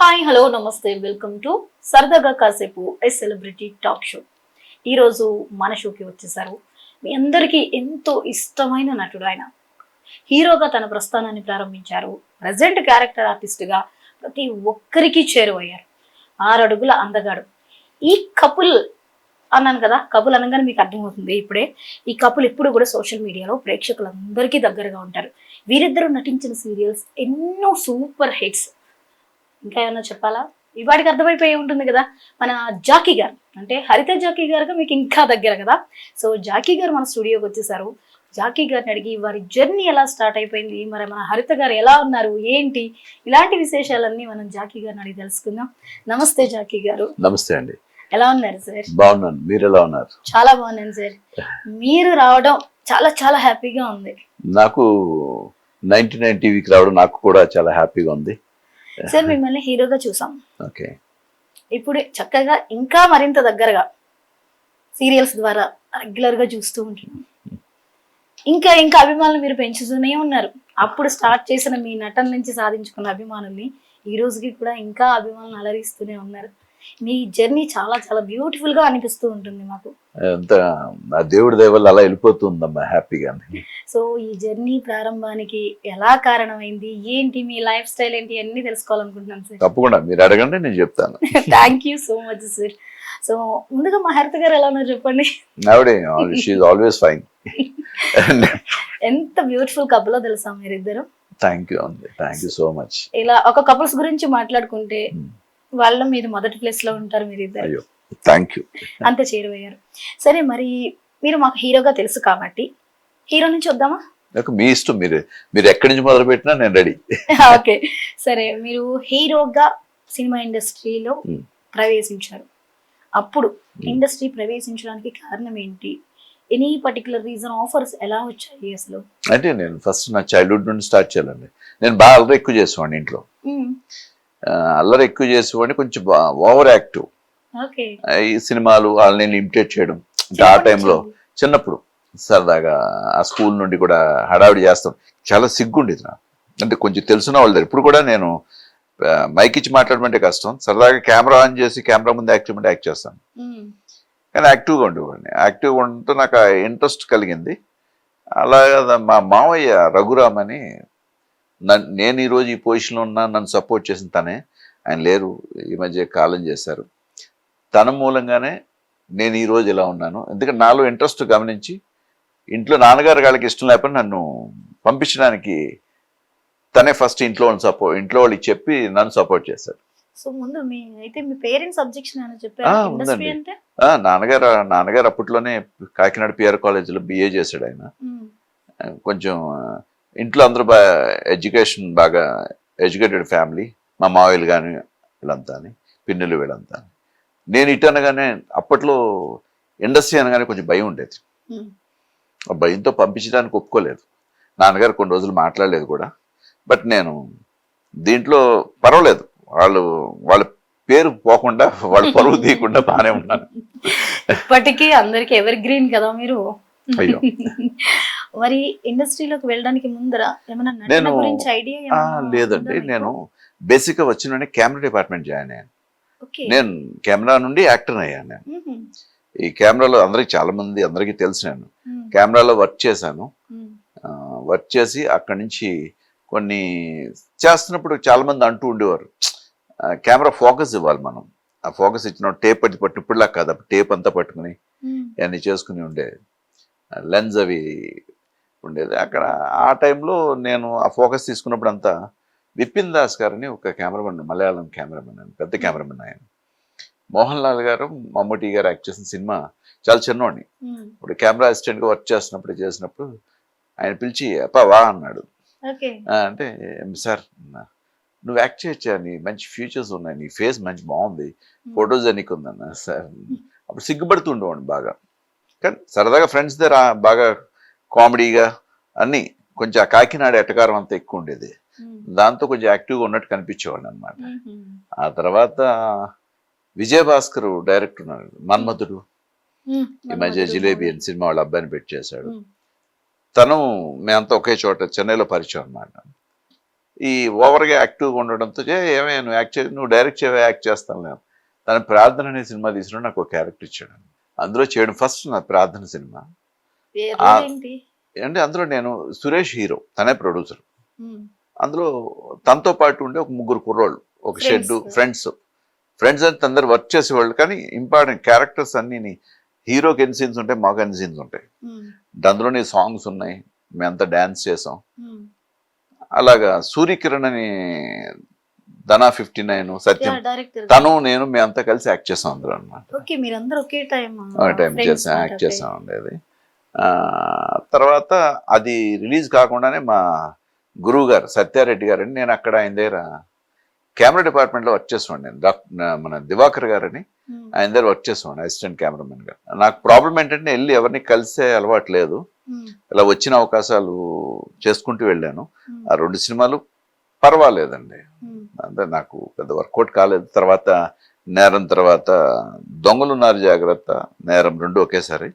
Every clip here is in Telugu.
హాయ్ హలో నమస్తే వెల్కమ్ టు సరదాగా కాసేపు ఏ సెలబ్రిటీ టాక్ షో. ఈరోజు మన షోకి వచ్చేసారు మీ అందరికీ ఎంతో ఇష్టమైన నటుడు. ఆయన హీరోగా తన ప్రస్థానాన్ని ప్రారంభించారు. ప్రజెంట్ క్యారెక్టర్ ఆర్టిస్ట్గా ప్రతి ఒక్కరికి చేరువయ్యారు. 6 అడుగుల అందగాడు. ఈ కపుల్ అన్నాను కదా, కపుల్ అనగానే మీకు అర్థమవుతుంది ఇప్పుడే. ఈ కపుల్ ఎప్పుడు కూడా సోషల్ మీడియాలో ప్రేక్షకులందరికీ దగ్గరగా ఉంటారు. వీరిద్దరూ నటించిన సీరియల్స్ ఎన్నో సూపర్ హిట్స్. ఇంకా ఏమన్నా చెప్పాలా? ఇవాడికి అర్థమైపోయి ఉంటుంది కదా, మన జాకీ గారు అంటే హరిత జాకీ గారుగా మీకు ఇంకా దగ్గర కదా. సో జాకీ గారు మన స్టూడియోకి వచ్చేసారు. జాకీ గారిని అడిగి వారి జర్నీ ఎలా స్టార్ట్ అయిపోయింది, మరి మన హరిత గారు ఎలా ఉన్నారు, ఏంటి, ఇలాంటి విశేషాలన్నీ మనం జాకీ గారిని అడిగి తెలుసుకుందాం. నమస్తే జాకీ గారు. నమస్తే అండి. ఎలా ఉన్నారు సార్? బాగున్నాను, మీరు ఎలా ఉన్నారు? చాలా బాగున్నాను సార్. మీరు రావడం చాలా చాలా హ్యాపీగా ఉంది. నాకు 99 టీవీకి రావడం నాకు కూడా చాలా హ్యాపీగా ఉంది. సార్ మిమ్మల్ని హీరోగా చూసాం, ఓకే. ఇప్పుడు చక్కగా ఇంకా మరింత దగ్గరగా సీరియల్స్ ద్వారా రెగ్యులర్ గా చూస్తూ ఉంటున్నాం. ఇంకా ఇంకా అభిమానులు మీరు పెంచుతూనే ఉన్నారు. అప్పుడు స్టార్ట్ చేసిన మీ నటన నుంచి సాధించుకున్న అభిమానుల్ని ఈ రోజుకి కూడా ఇంకా అభిమానులు అలరిస్తూనే ఉన్నారు. మీ జర్నీ చాలా చాలా బ్యూటిఫుల్ గా అనిపిస్తూ ఉంటుంది మాకు. అంత ఆ దేవుడి దయ వల్ల అలా వెళ్ళిపోతుందమ్మా హ్యాపీగా. సో ఈ జర్నీ ప్రారంభానికి ఎలా కారణమైంది, ఏంటి, మీ లైఫ్ స్టైల్ ఏంటి అన్ని తెలుసుకోవాలనుకుంటున్నాను సార్. తప్పకుండా మీరు అడగండి, నేను చెప్తాను. Thank you so much sir. So ముందుగా మా హరిత గారు ఎలా ఉన్నారు చెప్పండి. ఆవిడే షీఈ్ ఆల్వేస్ ఫైన్. ఎంత బ్యూటిఫుల్ కపుల్ తెలుసా మీరిద్దరు. థ్యాంక్ యూ అండి, థ్యాంక్ యూ సో మచ్. ఇలా ఒక కపుల్స్ గురించి మాట్లాడుకుంటే వాళ్ళ మీరు మొదటి ప్లేస్ లో ఉంటారు మీరిద్దరు. అయ్యో థ్యాంక్ యూ. అంత చేరువయ్యారు. సరే మరి మీరు మాకు హీరోగా తెలుసు కాబట్టి హీరో నుంచి వద్దామా? నాకు మీ ఇష్టం, మీరు ఎక్కడి నుంచి మొదలు పెట్టినా నేను రెడీ. ఓకే సరే, మీరు హీరోగా సినిమా ఇండస్ట్రీలో ప్రవేశించారు. అప్పుడు ఇండస్ట్రీ ప్రవేశించడానికి కారణం ఏంటి? ఎనీ పర్టికులర్ రీజన్, ఆఫర్స్ ఎలా వచ్చాయి అసలు? అంటే నేను ఫస్ట్ నా చైల్డ్హుడ్ నుండి స్టార్ట్ చేయాలండి. నేను బాగా అల్లరి ఎక్కువ చేసేవాడిని ఇంట్లో. అల్లరి ఎక్కువ చేసేవాడిని, కొంచెం ఓవర్ యాక్టివ్. ఈ సినిమాలు వాళ్ళని ఇమిటేట్ చేయడం. ఆ టైంలో చిన్నప్పుడు సరదాగా ఆ స్కూల్ నుండి కూడా హడావిడి చేస్తాం. చాలా సిగ్గుండేది నాకు, అంటే కొంచెం తెలుసున్న వాళ్ళ దగ్గర. ఇప్పుడు కూడా నేను మైక్ ఇచ్చి మాట్లాడమంటే కష్టం, సరదాగా కెమెరా ఆన్ చేసి కెమెరా ముందు యాక్ట్ చేస్తాను. కానీ యాక్టివ్గా ఉండేవాడిని. యాక్టివ్గా ఉండటం నాకు ఇంట్రెస్ట్ కలిగింది. అలాగా మా మావయ్య రఘురామ్ అని, నేను ఈరోజు ఈ పొజిషన్లో ఉన్నా నన్ను సపోర్ట్ చేసిన తనే. ఆయన లేరు, ఈ మధ్య కాలం చేశారు. తన మూలంగానే నేను ఈరోజు ఇలా ఉన్నాను. ఎందుకంటే నాలో ఇంట్రెస్ట్ గమనించి ఇంట్లో నాన్నగారు వాళ్ళకి ఇష్టం లేకపోతే నన్ను పంపించడానికి తనే ఫస్ట్ ఇంట్లో వాళ్ళకి చెప్పి నన్ను సపోర్ట్ చేశారు. సో ముందు అయితే మీ పేరెంట్స్ అబ్జెక్షన్ అని చెప్పారు. ఉందండి. నాన్నగారు అప్పట్లోనే కాకినాడ పిఆర్ కాలేజీలో BA చేశాడు. ఆయన కొంచెం ఇంట్లో అందరూ బాగా ఎడ్యుకేటెడ్ ఫ్యామిలీ. మా మావయ్యలు కానీ వీళ్ళంతా అని, పిన్నులు వీళ్ళంతా. నేను ఇటు అనగానే అప్పట్లో ఇండస్ట్రీ అనగానే కొంచెం భయం ఉండేది. ఆ భయంతో పంపించడానికి ఒప్పుకోలేదు. నాన్నగారు కొన్ని రోజులు మాట్లాడలేదు కూడా. బట్ నేను దీంట్లో పర్వాలేదు, వాళ్ళ పేరు పోకుండా, వాళ్ళ పరువు తీయకుండా బాగానే ఉన్నాను. ఇప్పటికీ అందరికి ఎవర్ గ్రీన్ కదా మీరు. అయ్యో మరి ఇండస్ట్రీలోకి వెళ్ళడానికి ముందర ఏమైనా నటన గురించి ఐడియా? లేదండి, నేను బేసిక్గా వచ్చిన కెమెరా డిపార్ట్మెంట్ జాయిన్ అయ్యాను. నేను కెమెరా నుండి యాక్టర్ అయ్యాను. నేను ఈ కెమెరాలో అందరికీ తెలుసు. నేను కెమెరాలో వర్క్ చేశాను. వర్క్ చేసి అక్కడి నుంచి కొన్ని చేస్తున్నప్పుడు చాలా మంది అంటూ ఉండేవారు, కెమెరా ఫోకస్ ఇవ్వాలి మనం. ఆ ఫోకస్ ఇచ్చిన టేప్ పట్టు ఇప్పుడులా కాదు, టేప్ అంతా పట్టుకుని అన్నీ చేసుకుని ఉండేది. లెన్స్ అవి ఉండేది అక్కడ. ఆ టైంలో నేను ఆ ఫోకస్ తీసుకున్నప్పుడు అంతా విపిన్ దాస్ గారని ఒక కెమెరామెన్, మలయాళం కెమెరామెన్, పెద్ద కెమెరామెన్. ఆయన మోహన్ లాల్ గారు, మమ్మూటి గారు యాక్ట్ చేసిన సినిమా చాలా చిన్నవాడిని. ఇప్పుడు కెమెరా అసిస్టెంట్గా వర్క్ చేసినప్పుడు ఆయన పిలిచి అప్పా వా అన్నాడు. అంటే సార్ నువ్వు యాక్ట్ చేయొచ్చా, నీ మంచి ఫ్యూచర్స్ ఉన్నాయి, నీ ఫేస్ మంచి బాగుంది, ఫొటోస్ అనికి ఉందన్న. సార్ అప్పుడు సిగ్గుపడుతూ ఉండేవాడిని బాగా. కానీ సరదాగా ఫ్రెండ్స్ దగ్గర బాగా కామెడీగా అన్నీ, కొంచెం ఆ కాకినాడ ఎటకారం అంతా ఎక్కువ ఉండేది. దాంతో కొంచెం యాక్టివ్గా ఉన్నట్టు కనిపించేవాడిని అనమాట. ఆ తర్వాత విజయభాస్కర్ డైరెక్టర్ ఉన్నాడు, మన్మధుడు, ఈ మధ్య జిలేబీ అని సినిమా వాళ్ళ అబ్బాయిని పెట్టి చేశాడు. తను మేమంతా ఒకే చోట చెన్నైలో పరిచయం అనమాట. ఈ ఓవర్గా యాక్టివ్గా ఉండడంతో ఏమే నువ్వు యాక్ట్ చే నువ్వు డైరెక్ట్ చేయవే యాక్ట్ చేస్తాను నేను తన ప్రార్థన అనే సినిమా తీసినా నాకు ఒక క్యారెక్టర్ ఇచ్చాడు అందులో చేయడం ఫస్ట్ నా ప్రార్థన సినిమా ఏంటి అంటే అందులో నేను సురేష్ హీరో తనే ప్రొడ్యూసర్ ఉమ్, అందులో తనతో పాటు ఉండే ఒక ముగ్గురు కుర్రోళ్ళు ఒక షెడ్ Friends. ఫ్రెండ్స్ అంటే అందరు వర్క్ చేసేవాళ్ళు కానీ ఇంపార్టెంట్ క్యారెక్టర్స్ అన్ని హీరోకి ఎన్ని సీన్స్ ఉంటాయి మాకు ఎన్ని సీన్స్ ఉంటాయి ఉమ్, అందులోనే సాంగ్స్ ఉన్నాయి మేమంతా డాన్స్ చేసాం ఉమ్. అలాగా సూర్యకిరణ్ అని ధనా 59 సత్యం డైరెక్టర్ తను నేను మేమంతా కలిసి యాక్ట్ చేసాం అందులో అనమాట ఓకే మీరందరూ ఒకే టైం టైం చేసాం యాక్ట్ చేసాం ఉండేది తర్వాత అది రిలీజ్ కాకుండానే మా గురువు గారు సత్యారెడ్డి గారు అని నేను అక్కడ ఆయన దగ్గర కెమెరా డిపార్ట్మెంట్లో వర్క్ చేస్తున్నాను నేను మన దివాకర్ గారని ఆయన దగ్గర వర్క్ చేస్తున్నాను అసిస్టెంట్ కెమెరామెన్ గా నాకు ప్రాబ్లం ఏంటంటే వెళ్ళి ఎవరిని కలిసే అలవాటు లేదు ఇలా వచ్చిన అవకాశాలు చేసుకుంటూ వెళ్ళాను ఆ 2 సినిమాలు పర్వాలేదండి అంటే నాకు పెద్ద వర్కౌట్ కాలేదు తర్వాత నేరం తర్వాత దొంగలున్నారు జాగ్రత్త నేరం 2 ఒకేసారి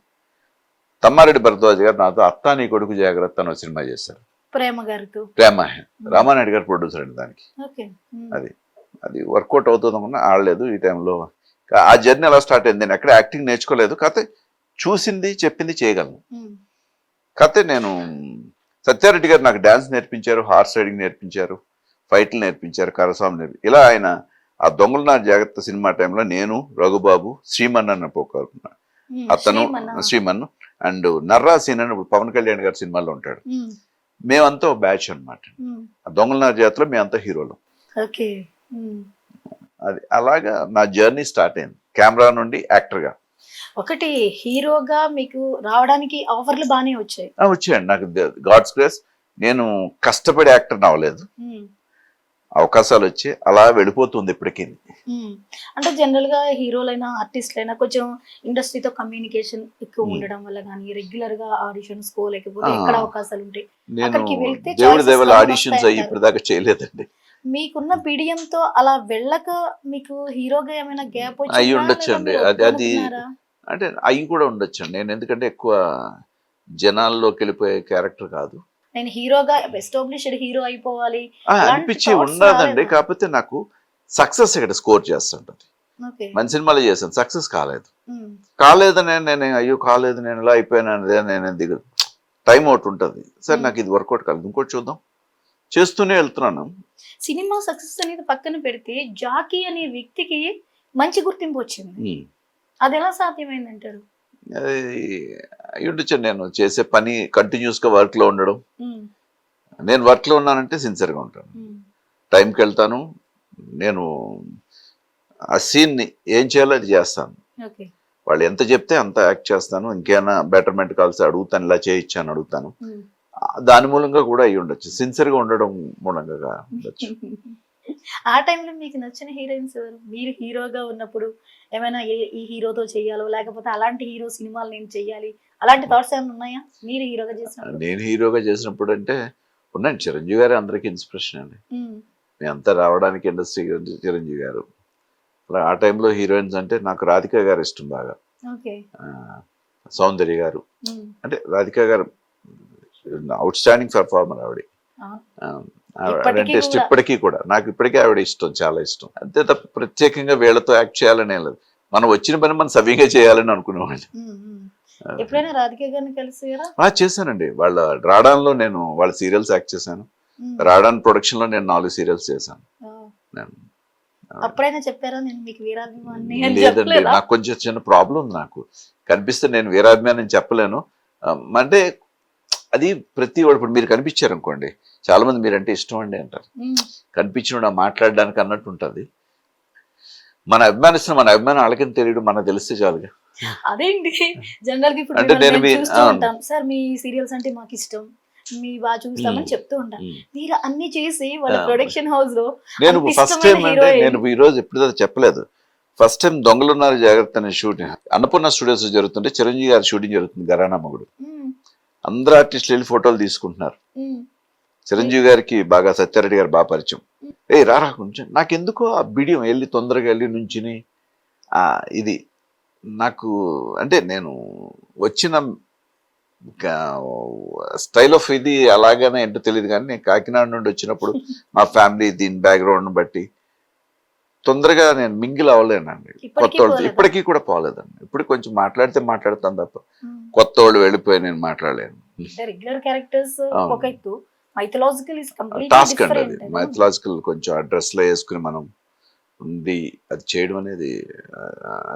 తమ్మారెడ్డి భరద్వాజ్ గారు నాతో అత్తా నీ కొడుకు జాగ్రత్త అని సినిమా చేశారు ప్రేమ గారితో ప్రేమ రామానాయుడు గారు ప్రొడ్యూసర్ అండి దానికి ఓకే అది వర్కౌట్ అవుతుంది అనుకున్నా ఆడలేదు ఈ టైంలో ఆ జర్నీ ఎలా స్టార్ట్ అయింది నేను ఎక్కడ యాక్టింగ్ నేర్చుకోలేదు కాకపోతే చూసింది చెప్పింది చేయగలను కాకపోతే నేను సత్యారెడ్డి గారు నాకు డాన్స్ నేర్పించారు హార్స్ రైడింగ్ నేర్పించారు ఫైట్లు నేర్పించారు కరసాం ఇలా ఆయన ఆ దొంగలు నా జాగ్రత్త సినిమా టైంలో నేను రఘుబాబు శ్రీమన్ అన్న పోకరున్నా అతను శ్రీమన్ అండ్ నర్రా సీన్ అని ఇప్పుడు పవన్ కళ్యాణ్ గారి సినిమాలో ఉంటాడు మేమంతా బ్యాచ్ అనమాట ఆ దొంగల నా జాతరలో మేమంతా హీరోలు ఓకే అది అలాగా నా జర్నీ స్టార్ట్ అయింది కెమెరా నుండి యాక్టర్ గా ఒకటి హీరోగా మీకు రావడానికి ఆఫర్లు బాగానే వచ్చాయి వచ్చాయండి నాకు గాడ్స్ గ్రేస్ నేను కష్టపడి యాక్టర్ అవ్వలేదు అవకాశాలు వచ్చి అలా వెళ్ళిపోతుంది ఇప్పటికీ అంటే జనరల్ గా హీరోలైనా ఆర్టిస్ట్లైనా కొంచెం ఇండస్ట్రీతో కమ్యూనికేషన్ ఎక్కువ ఉండడం వల్ల కానీ రెగ్యులర్ గా ఆడిషన్స్ లేకపోతే ఎక్కడ అవకాశాలు ఉంటాయి అక్కడికి వెళ్తే దేవుడి దేవల ఆడిషన్స్ అయ్యి ఇప్పుడు దాకా చేయలేదండి మీకున్న PDM తో అలా వెళ్ళక మీకు హీరోగా ఏమైనా గ్యాప్ అయ్యి ఉండొచ్చండి అది అంటే అవి కూడా ఉండొచ్చండి నేను ఎందుకంటే ఎక్కువ జనాల్లోకి వెళ్ళిపోయే క్యారెక్టర్ కాదు నేను హీరోగా ఎస్టాబ్లిష్డ్ హీరో అయిపోవాలి అనిపించి ఉండదండి కాకపోతే నాకు సక్సెస్ ఇక్కడ స్కోర్ చేస్తుంటది మంచి సినిమాలు చేశాను సక్సెస్ కాలేదని నేను అయ్యో కాలేదు నేను ఇలా అయిపోయాను అనేది నేను దిగదు టైం అవుట్ ఉంటుంది సరే నాకు ఇది వర్కౌట్ కాలేదు ఇంకోటి చూద్దాం చేస్తూనే వెళ్తున్నాను సినిమా సక్సెస్ అనేది పక్కన పెడితే జాకీ అనే వ్యక్తికి మంచి గుర్తింపు వచ్చింది అది ఎలా సాధ్యమైంది అంటారు ఉండొచ్చు నేను చేసే పని కంటిన్యూస్ గా వర్క్ లో ఉండడం నేను వర్క్ లో ఉన్నానంటే సిన్సియర్ గా ఉంటాను టైంకి వెళ్తాను నేను ఆ సీన్ ని ఏం చేయాలో అది చేస్తాను వాళ్ళు ఎంత చెప్తే అంత యాక్ట్ చేస్తాను ఇంకేమైనా బెటర్మెంట్ కాల్సి అడుగుతాను ఇలా చేయించాను అడుగుతాను దాని మూలంగా కూడా అయ్యి ఉండొచ్చు సిన్సియర్ గా ఉండడం మూలంగా ఉండొచ్చు ఆ టైంలో మీకు నచ్చిన హీరోయిన్స్ ఎవరు మీరు హీరోగా ఉన్నప్పుడు ఏమైనా ఈ హీరోతో చెయ్యాలో లేకపోతే అలాంటి హీరో సినిమాలు నేను చెయ్యాలి అలాంటి థాట్స్ ఏమైనా ఉన్నాయా మీరు హీరోగా చేసినప్పుడు నేను హీరోగా చేసినప్పుడు అంటే ఉన్నాను చిరంజీవి గారు అందరికి ఇన్స్పిరేషన్ అండి మేమంతా రావడానికి ఇండస్ట్రీ చిరంజీవి గారు అలా ఆ టైంలో హీరోయిన్స్ అంటే నాకు రాధిక గారు ఇష్టం బాగా సౌందర్య గారు అంటే రాధిక గారు అవుట్ స్టాండింగ్ పర్ఫార్మర్ ఆవిడ అంటే ఇష్టం ఇప్పటికీ కూడా నాకు ఇప్పటికీ ఆవిడ ఇష్టం చాలా ఇష్టం అంతే తప్ప ప్రత్యేకంగా వీళ్ళతో యాక్ట్ చేయాలనే లేదు మనం వచ్చిన పని మనం సవ్యంగా చేయాలని అనుకునేవాళ్ళు ఎప్పుడైనా రాధిక గారిని కలిసారా చేశానండి వాళ్ళ రాడాన్లో నేను వాళ్ళ సీరియల్స్ యాక్ట్ చేశాను రాడాన్ ప్రొడక్షన్ లో నేను 4 సీరియల్స్ చేశాను అప్పుడైనా చెప్పారా నేను మీకు వీరాభిమాని లేదండి నాకు కొంచెం చిన్న ప్రాబ్లం ఉంది నాకు కనిపిస్తే నేను వీరాభిమాని అని చెప్పలేను అంటే అది ప్రతి వాడు ఇప్పుడు మీరు కనిపించారు అనుకోండి చాలా మంది మీరంటే ఇష్టం అండి అంటారు కనిపించిన మాట్లాడడానికి అన్నట్టు ఉంటది మన అభిమానిస్తున్న మన అభిమానం వాళ్ళకి తెలియదు మనకు తెలిస్తే చాలుగా అదేంటి జనరల్ గా ఇప్పుడు చూస్తూ ఉంటాం సార్ మీ సీరియల్స్ అంటే మాకు ఇష్టం మీ బాగా చూస్తామని చెప్తూ ఉంటాను మీరు అన్ని చేసి వాళ్ళ ప్రొడక్షన్ హౌస్ లో నేను ఫస్ట్ టైం అంటే నేను ఈ రోజు ఎప్పుడు చెప్పలేదు ఫస్ట్ టైం దొంగలున్నారు జాగ్రత్త అనే షూటింగ్ అన్నపూర్ణ స్టూడియోస్ జరుగుతుంటే చిరంజీవి గారి షూటింగ్ జరుగుతుంది గరానా మగుడు అందరు ఆర్టిస్టులు వెళ్ళి ఫోటోలు తీసుకుంటున్నారు చిరంజీవి గారికి బాగా సత్యారెడ్డి గారు బాగా పరిచయం రారా కొంచెం నాకెందుకో ఆ బిడియం వెళ్ళి తొందరగా వెళ్ళి నుంచుని ఇది నాకు అంటే నేను వచ్చిన స్టైల్ ఆఫ్ ఇది అలాగనే ఏంటో తెలియదు కానీ నేను కాకినాడ నుండి వచ్చినప్పుడు మా ఫ్యామిలీ దీని బ్యాక్గ్రౌండ్ బట్టి తొందరగా నేను మింగిల్ అవ్వలేనండి. కొత్త వాళ్ళతో ఇప్పటికీ కూడా పోలేదండి. ఇప్పుడు కొంచెం మాట్లాడితే మాట్లాడతాను తప్ప కొత్త వాళ్ళు వెళ్ళిపోయి నేను మాట్లాడలేను. రెగ్యులర్ క్యారెక్టర్స్ ఒక ఎత్తు, మైథలాజికల్ ఇస్ కంప్లీట్లీ టాస్క్ అండి అది. డిఫరెంట్. మైథలాజికల్ కొంచెం ఆ డ్రెస్ లో వేసుకుని మనం ఉంది అది చేయడం అనేది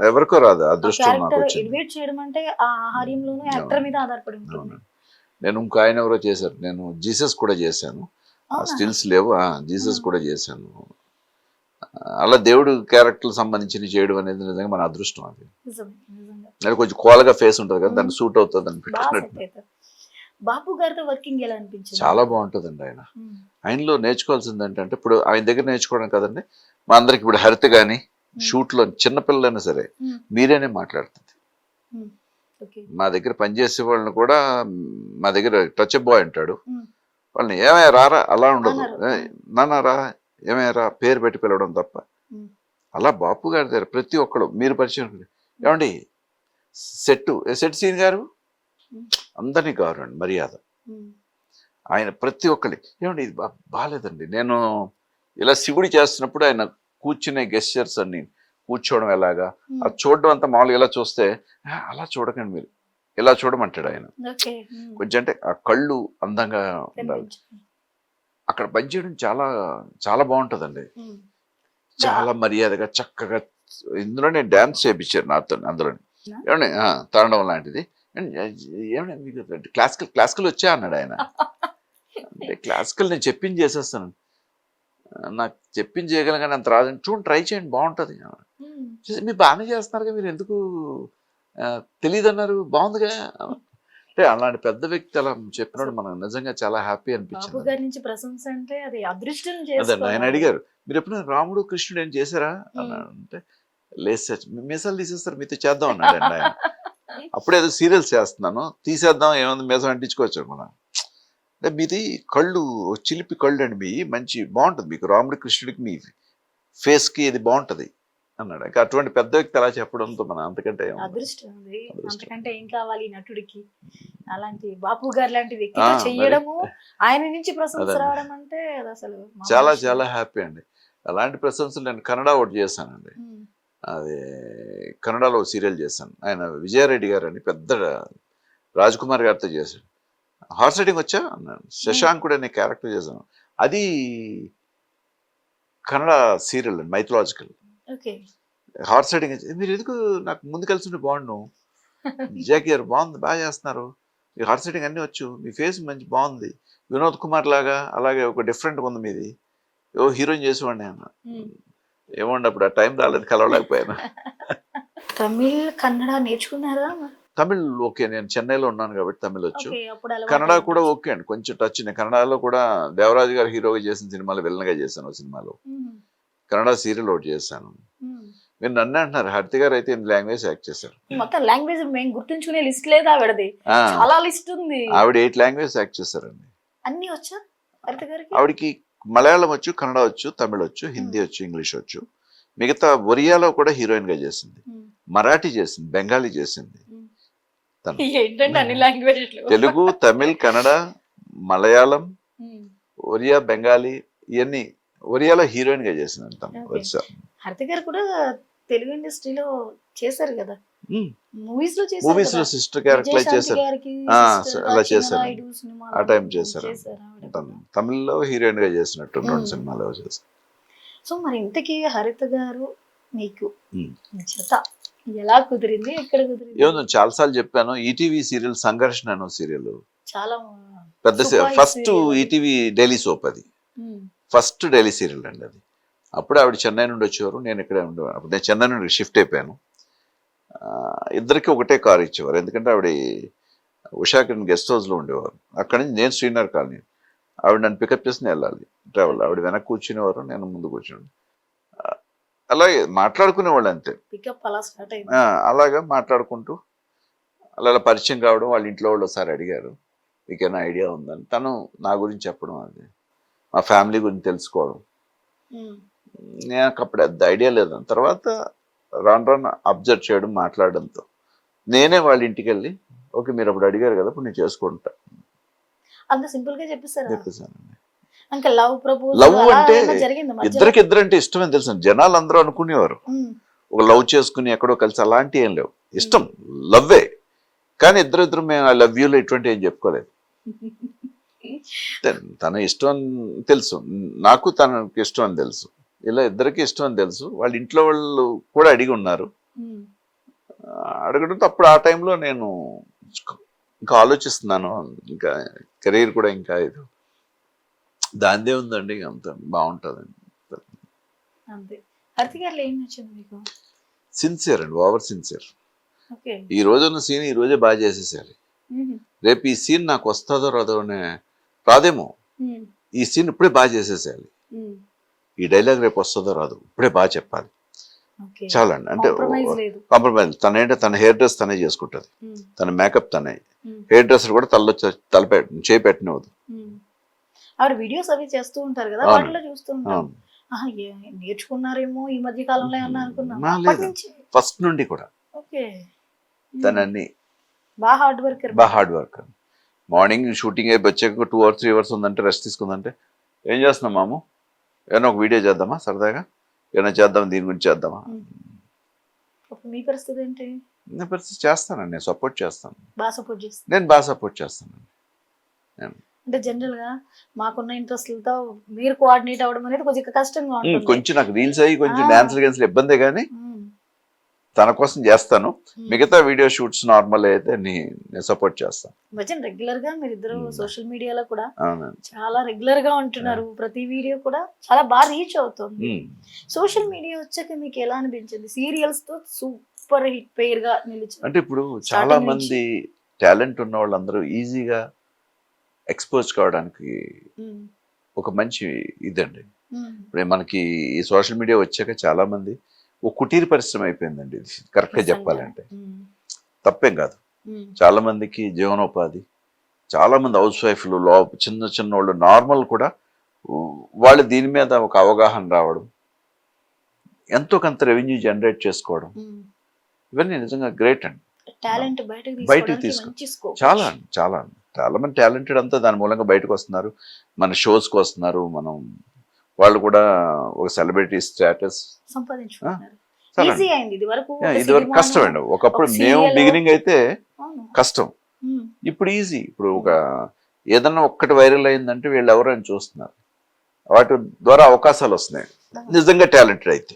ఎవరికో రాదు, అదృష్టం నాకు క్యారెక్టర్ వచ్చింది. ఎలివేట్ చేయడం అంటే ఆ ఆహార్యంలోనూ యాక్టర్ మీద ఆధారపడి ఉంటుంది. అవునండి. నేను ఇంకో ఆయన ఎవరో చేశారు, నేను జీసస్ కూడా చేశాను. అవునా? స్టిల్స్ లేవు, జీసస్ కూడా చేశాను. అలా దేవుడు క్యారెక్టర్ సంబంధించి చేయడం అనేది నిజంగా మన అదృష్టం. అది నిజమే, నిజంగా అది కొంచెం కోలగా ఫేస్ ఉంటుంది కదా, దాన్ని సూట్ అవుతుంది అని బాగా పెట్టినట్టు. సెట్ అవుతారు. బాపు గారితో వర్కింగ్ ఎలా అనిపించింది? చాలా బాగుంటుందండి ఆయన. ఉమ్, ఆయనలో నేర్చుకోవాల్సింది ఏంటంటే ఇప్పుడు ఆయన దగ్గర నేర్చుకోవడం కదండి, మా అందరికి ఇప్పుడు హరిత కానీ షూట్లో చిన్నపిల్లలైనా సరే ఉమ్, మీరేనే మాట్లాడుతుంది. ఉమ్, ఓకే. మా దగ్గర పనిచేసే వాళ్ళని కూడా మా దగ్గర టచ్ బాయ్ అంటాడు, ఉమ్, వాళ్ళని ఏమయ్య రారా అలా ఉండదు, అన్నారు. నాన్న రా ఏమయ్య రా పేరు పెట్టి పిలవడం తప్ప. ఉమ్, అలా బాపు గారి దగ్గర ప్రతి ఒక్కడు మీరు పరిచయం ఏమండి సెట్ సీన్ గారు ఉమ్, అందరినీ గౌరవండి మర్యాద. ఉమ్, ఆయన ప్రతి ఒక్కరి ఏమండి ఇది బాగాలేదండి. నేను ఇలా శివుడి చేస్తున్నప్పుడు ఆయన కూర్చునే గెస్చర్స్ అన్ని కూర్చోవడం ఎలాగా ఉమ్, అది చూడడం అంతా మామూలుగా ఎలా చూస్తే అలా చూడకండి మీరు ఇలా చూడమంటాడు ఆయన. ఓకే. ఉమ్, కొంచెం అంటే ఆ కళ్ళు అందంగా ఉండాలి. కనిపించింది. అక్కడ పనిచేయడం చాలా చాలా బాగుంటుందండి. ఉమ్, చాలా మర్యాదగా చక్కగా. ఇందులో నేను డ్యాన్స్ చేయించారు నాతో అందులో. ఏమండి తాండవం లాంటిది ఏమన్నా మీకు క్లాసికల్ వచ్చా అన్నాడు ఆయన. అంటే క్లాసికల్ నేను చెప్పింది చేసేస్తాను, నాకు చెప్పింది చేయగలను కానీ అంత రాదు, చూడండి ట్రై చేయండి బాగుంటుంది. ఉమ్, మీరు బాగానే చేస్తున్నారుగా, మీరు ఎందుకు తెలియదు అన్నారు, బాగుందిగా. అంటే అలాంటి పెద్ద వ్యక్తి అలా చెప్పినప్పుడు మనం నిజంగా చాలా హ్యాపీ బాపు అనిపించింది. గారి నుంచి ప్రశంస అంటే అది అదృష్టం అదండి చేసుకోవాలి. ఆయన అడిగారు, మీరు ఎప్పుడైనా రాముడు కృష్ణుడు ఏం చేశారా ఉమ్. అన్నాడు. అంటే లేదు సార్ మీసాలు తీసేస్తారు మీతో చేద్దాం అన్నాడండి ఆయన. అప్పుడే ఏదో సీరియల్స్ చేస్తున్నాను తీసేద్దాం ఏముంది మీసం అంటించుకోవచ్చు మనం. అంటే మీది కళ్ళు చిలిపి కళ్ళు అండి, మీ మంచి బాగుంటుంది మీకు రాముడి కృష్ణుడికి మీ ఫేస్కి ఇది బాగుంటుంది అన్నాడు. ఇంకా అటువంటి పెద్ద వ్యక్తి అలా చెప్పడంతో మనం అంతకంటే ఏముంది. అదృష్టం అది, అదృష్టం. అంతకంటే ఏం కావాలి ఈ నటుడికి. అలాంటి బాపు గారు లాంటి వ్యక్తితో మరి. చెయ్యడము, ఆయన నుంచి ప్రశంస అదండి. రావడం అంటే అది అసలు మామూలు చాలా విషయం. చాలా హ్యాపీ అండి. అలాంటి ప్రశంసలు నేను కన్నడ ఒకటి చేశానండి. ఉమ్, అది కన్నడలో సీరియల్ చేశాను. ఆయన విజయారెడ్డి గారు అని పెద్ద రాజ్ కుమార్ గారితో చేశాడు. హార్స్ రైడింగ్ వచ్చా అన్నాడు. శశాంకుడు అనే క్యారెక్టర్ చేశాను. అది కన్నడ సీరియల్ అండి, మైథలాజికల్. ఓకే. హార్స్ రైడింగ్ మీరు ఎందుకు నాకు ముందు కలిసి ఉంటే బాగుండు, జాకీ గారు బాగుంది బాగా చేస్తున్నారు, మీ హార్స్ రైడింగ్ అన్నీ వచ్చు, మీ ఫేస్ మంచి బాగుంది, వినోద్ కుమార్ లాగా అలాగే ఒక డిఫరెంట్గా ఉంది మీది, ఏవో హీరోయిన్ చేసేవాడిని అన్న. ఉమ్. ఏమండి అప్పుడు ఆ టైం రాలేదు, కలవలేకపోయాను. తమిళ్ కన్నడ నేర్చుకున్నారా? తమిళ్ ఓకే, నేను చెన్నైలో ఉన్నాను కాబట్టి తమిళ్ వచ్చు. ఓకే, అప్పుడు అలవాటు కన్నడ అయింది. కూడా ఓకే అండి, కొంచెం టచ్. నేను కన్నడలో కూడా దేవరాజు గారు హీరోగా చేసిన సినిమాలో విలన్గా చేశాను. ఒక సినిమాలో ఉమ్, కన్నడ సీరియల్ ఒకటి చేశాను. ఉమ్. మీరు నన్ను అంటున్నారు, హరిత గారు అయితే 8 లాంగ్వేజ్ యాక్ట్ చేశారు. మొత్తం లాంగ్వేజ్ మేము గుర్తుంచుకునే లిస్ట్ లేదా ఆవిడది? ఆ, చాలా లిస్ట్ ఉంది. ఆవిడ 8 లాంగ్వేజ్ యాక్ట్ చేశారండి. అన్ని వచ్చా హరిత గారికి? ఆవిడకి మలయాళం వచ్చు, కన్నడ వచ్చు, తమిళ్ వచ్చు, హిందీ వచ్చు, ఇంగ్లీష్ వచ్చు. మిగతా ఒరియాలో కూడా హీరోయిన్ గా చేసింది, ఉమ్, మరాఠీ చేసింది, బెంగాలీ చేసింది. ఉమ్. తను ఏంటంటే అన్ని లాంగ్వేజ్లు. తెలుగు, తమిళ్, కన్నడ, మలయాళం, ఉమ్. ఒరియా, బెంగాలీ ఇవన్నీ. ఒరియాలో హీరోయిన్ గా చేసింది తను. Okay. హరిత గారు కూడా తెలుగు ఇండస్ట్రీలో చేశారు కదా, మూవీస్ లో చేశారు మూవీస్ లో కదా. సిస్టర్ క్యారెక్టర్ విజయశాంతి చేశారు. గారికి ఆ, sister అలా గా చేశారు. చిన్ననాయుడు సినిమాలో ఆ టైం చేశారు. ఆవిడ. తను తమిళ్లో హీరోయిన్ గా చేసినట్టు 2 సినిమాలో చేశారు. సో మరి ఇంతకీ హరిత గారు మీకు ఉమ్. జత ఎలా కుదిరింది, ఎక్కడ కుదిరింది? ఏమో చాలాసార్లు చెప్పాను, ఈటీవీ సీరియల్ సంఘర్షణ అనే సీరియల్ చాలా పెద్ద Super hit ఫస్ట్ serial అది. ఈటీవీ డైలీ సోప్, అది ఉమ్, ఫస్ట్ డైలీ సీరియల్ అండి. అది అప్పుడు ఆవిడ చెన్నై నుండి వచ్చేవారు, నేను ఇక్కడే ఉండేవారు. అప్పుడు నేను చెన్నై నుండి షిఫ్ట్ అయిపోయాను. ఇద్దరికి ఒకటే కారు ఇచ్చేవారు, ఎందుకంటే ఆవిడ ఉషాకిరణ్ గెస్ట్ హౌస్లో ఉండేవారు. అక్కడి నుంచి నేను శ్రీనగర్ కాలనీ, ఆవిడ నన్ను పికప్ చేసి నేను వెళ్ళాలి ట్రావెల్. ఆవిడ వెనక్కి కూర్చునేవారు, నేను ముందు కూర్చుని అలాగే మాట్లాడుకునేవాళ్ళు అంతే. పికప్ అలా స్టార్ట్ అయింది. అలాగా మాట్లాడుకుంటూ అలా పరిచయం కావడం. వాళ్ళ ఇంట్లో వాళ్ళు ఒకసారి అడిగారు, మీకేమైనా ఐడియా ఉందని. తను నా గురించి చెప్పడం, అది మా ఫ్యామిలీ గురించి తెలుసుకోవడం. ఉమ్, నాకు అప్పుడు అంత ఐడియా లేదు. తర్వాత రాను రాను అబ్జర్వ్ చేయడం, మాట్లాడడంతో నేనే వాళ్ళ ఇంటికి వెళ్ళి ఓకే మీరు అప్పుడు అడిగారు కదా ఇప్పుడు నేను చేసుకుంటా అంత సింపుల్ గా చెప్పేసారా? చెప్పేసానండి. ఇంకా లవ్ ప్రపోజ్ లవ్ అంటే జరిగింది మధ్యలో? ఇద్దరికి ఇద్దరంటే ఇష్టమని తెలుసు, జనాలు అందరూ అనుకునేవారు ఒక లవ్ చేసుకుని ఎక్కడో కలిసి, అలాంటి ఏం లేవు, ఇష్టం లవ్వే, కానీ ఇద్దరు మేము ఐ లవ్ యూలో ఇటువంటి ఏం చెప్పుకోలేదు. తన ఇష్టం అని తెలుసు, నాకు తనకి ఇష్టం అని తెలుసు, ఇలా ఇద్దరికి ఇష్టం అని తెలుసు. వాళ్ళ ఇంట్లో వాళ్ళు కూడా అడిగి ఉన్నారు. అడగడంతో అప్పుడు ఆ టైంలో నేను ఇంకా ఆలోచిస్తున్నాను, ఇంకా కెరీర్ కూడా ఇంకా ఇది దాందే ఉందండి, అంత బాగుంటుందండి. అంతే. హారతి గారిలో ఏం నచ్చింది మీకు? సిన్సియర్ అండి, ఓవర్ సిన్సియర్. ఓకే. ఈ రోజు ఉన్న సీన్ ఈ రోజే బాగా చేసేసారు. రేపు ఈ సీన్ నాకు వస్తుందో రాదేమో, ఈ సీన్ ఇప్పుడే బాగా చేసేసేయాలి, ఈ డైలాగ్ రేపు వస్తుందో రాదు ఇప్పుడే బాగా చెప్పాలి. చాలా అండి, అంటే కాంప్రమైజ్. తన హెయిర్ డ్రెస్ తనే చేసుకుంటుంది, తన మేకప్ తనే, హెయిర్ డ్రెస్సర్ కూడా చేయి పెట్టినవద్దు. ఆవిడ వీడియోస్ అవి చేస్తూ ఉంటారు కదా, వాటిలో చూస్తూ ఉంటాం. నేర్చుకున్నారేమో ఈ మధ్య కాలంలో ఏమన్నా అనుకున్నాను. ఫస్ట్ నుండి కూడా ఓకే. తనని బాగా హార్డ్ వర్క్. మార్నింగ్ షూటింగ్ అయిపోయి వచ్చాక 2 or 3 hours ఉందంటే, రెస్ట్ తీసుకుందంటే, ఏం చేస్తున్నాం మాము, ఏమైనా ఒక వీడియో చేద్దామా సరదాగా, ఏమైనా చేద్దామా, దీని గురించి చేద్దామా. మీ పరిస్థితి ఏంటి? నా పరిస్థితి చేస్తానండి, నేను సపోర్ట్ చేస్తాను, నేను బాగా సపోర్ట్ చేస్తానండి. అంటే జనరల్ గా మాకున్న ఇంట్రెస్ట్లతో మీరు కోఆర్డినేట్ అవ్వడం అనేది కొంచెం కష్టంగా ఉంటుంది. కొంచెం నాకు రీల్స్ అయ్యి కొంచెం డాన్స్లు ఇబ్బందే, కానీ తన కోసం చేస్తాను. మిగతా వీడియో షూట్స్ నార్మల్ అయితే నేను సపోర్ట్ చేస్తాను. రెగ్యులర్ గా మీరు ఇద్దరు సోషల్ మీడియాలో కూడా చాలా రెగ్యులర్ గా ఉంటున్నారు, ప్రతి వీడియో కూడా చాలా బాగా రీచ్ అవుతుంది. సోషల్ మీడియా వచ్చాక మీకు ఎలా అనిపించింది? సీరియల్స్ తో సూపర్ హిట్ పేర్ గా నిలిచింది. అంటే ఇప్పుడు చాలా మంది టాలెంట్ ఉన్న వాళ్ళందరూ ఈజీగా ఎక్స్పోజ్ కావడానికి ఒక మంచి ఇదండి. ఇప్పుడు మనకి ఈ సోషల్ మీడియా వచ్చాక చాలా మంది ఒక కుటీర పరిశ్రమ అయిపోయిందండి, ఇది కరెక్ట్ గా చెప్పాలంటే. తప్పేం కాదు, చాలా మందికి జీవనోపాధి, చాలా మంది హౌస్ వైఫ్లు, చిన్న వాళ్ళు నార్మల్ కూడా వాళ్ళు దీని మీద ఒక అవగాహన రావడం, ఎంతో కొంత రెవెన్యూ జనరేట్ చేసుకోవడం, ఇవన్నీ నిజంగా గ్రేట్ అండి. బయటకు తీసుకో చాలా చాలా చాలా మంది టాలెంటెడ్ అంతా దాని మూలంగా బయటకు వస్తున్నారు, మన షోస్కి వస్తున్నారు. వాళ్ళు కూడా ఒక సెలబ్రిటీ స్టేటస్ ఇది వరకు కష్టం అండి. ఒకప్పుడు మేము బిగినింగ్ అయితే కష్టం, ఇప్పుడు ఈజీ. ఇప్పుడు ఒక ఏదన్నా ఒక్కటి వైరల్ అయిందంటే వీళ్ళు ఎవరైనా చూస్తున్నారు, వాటి ద్వారా అవకాశాలు వస్తున్నాయి నిజంగా టాలెంటెడ్ అయితే.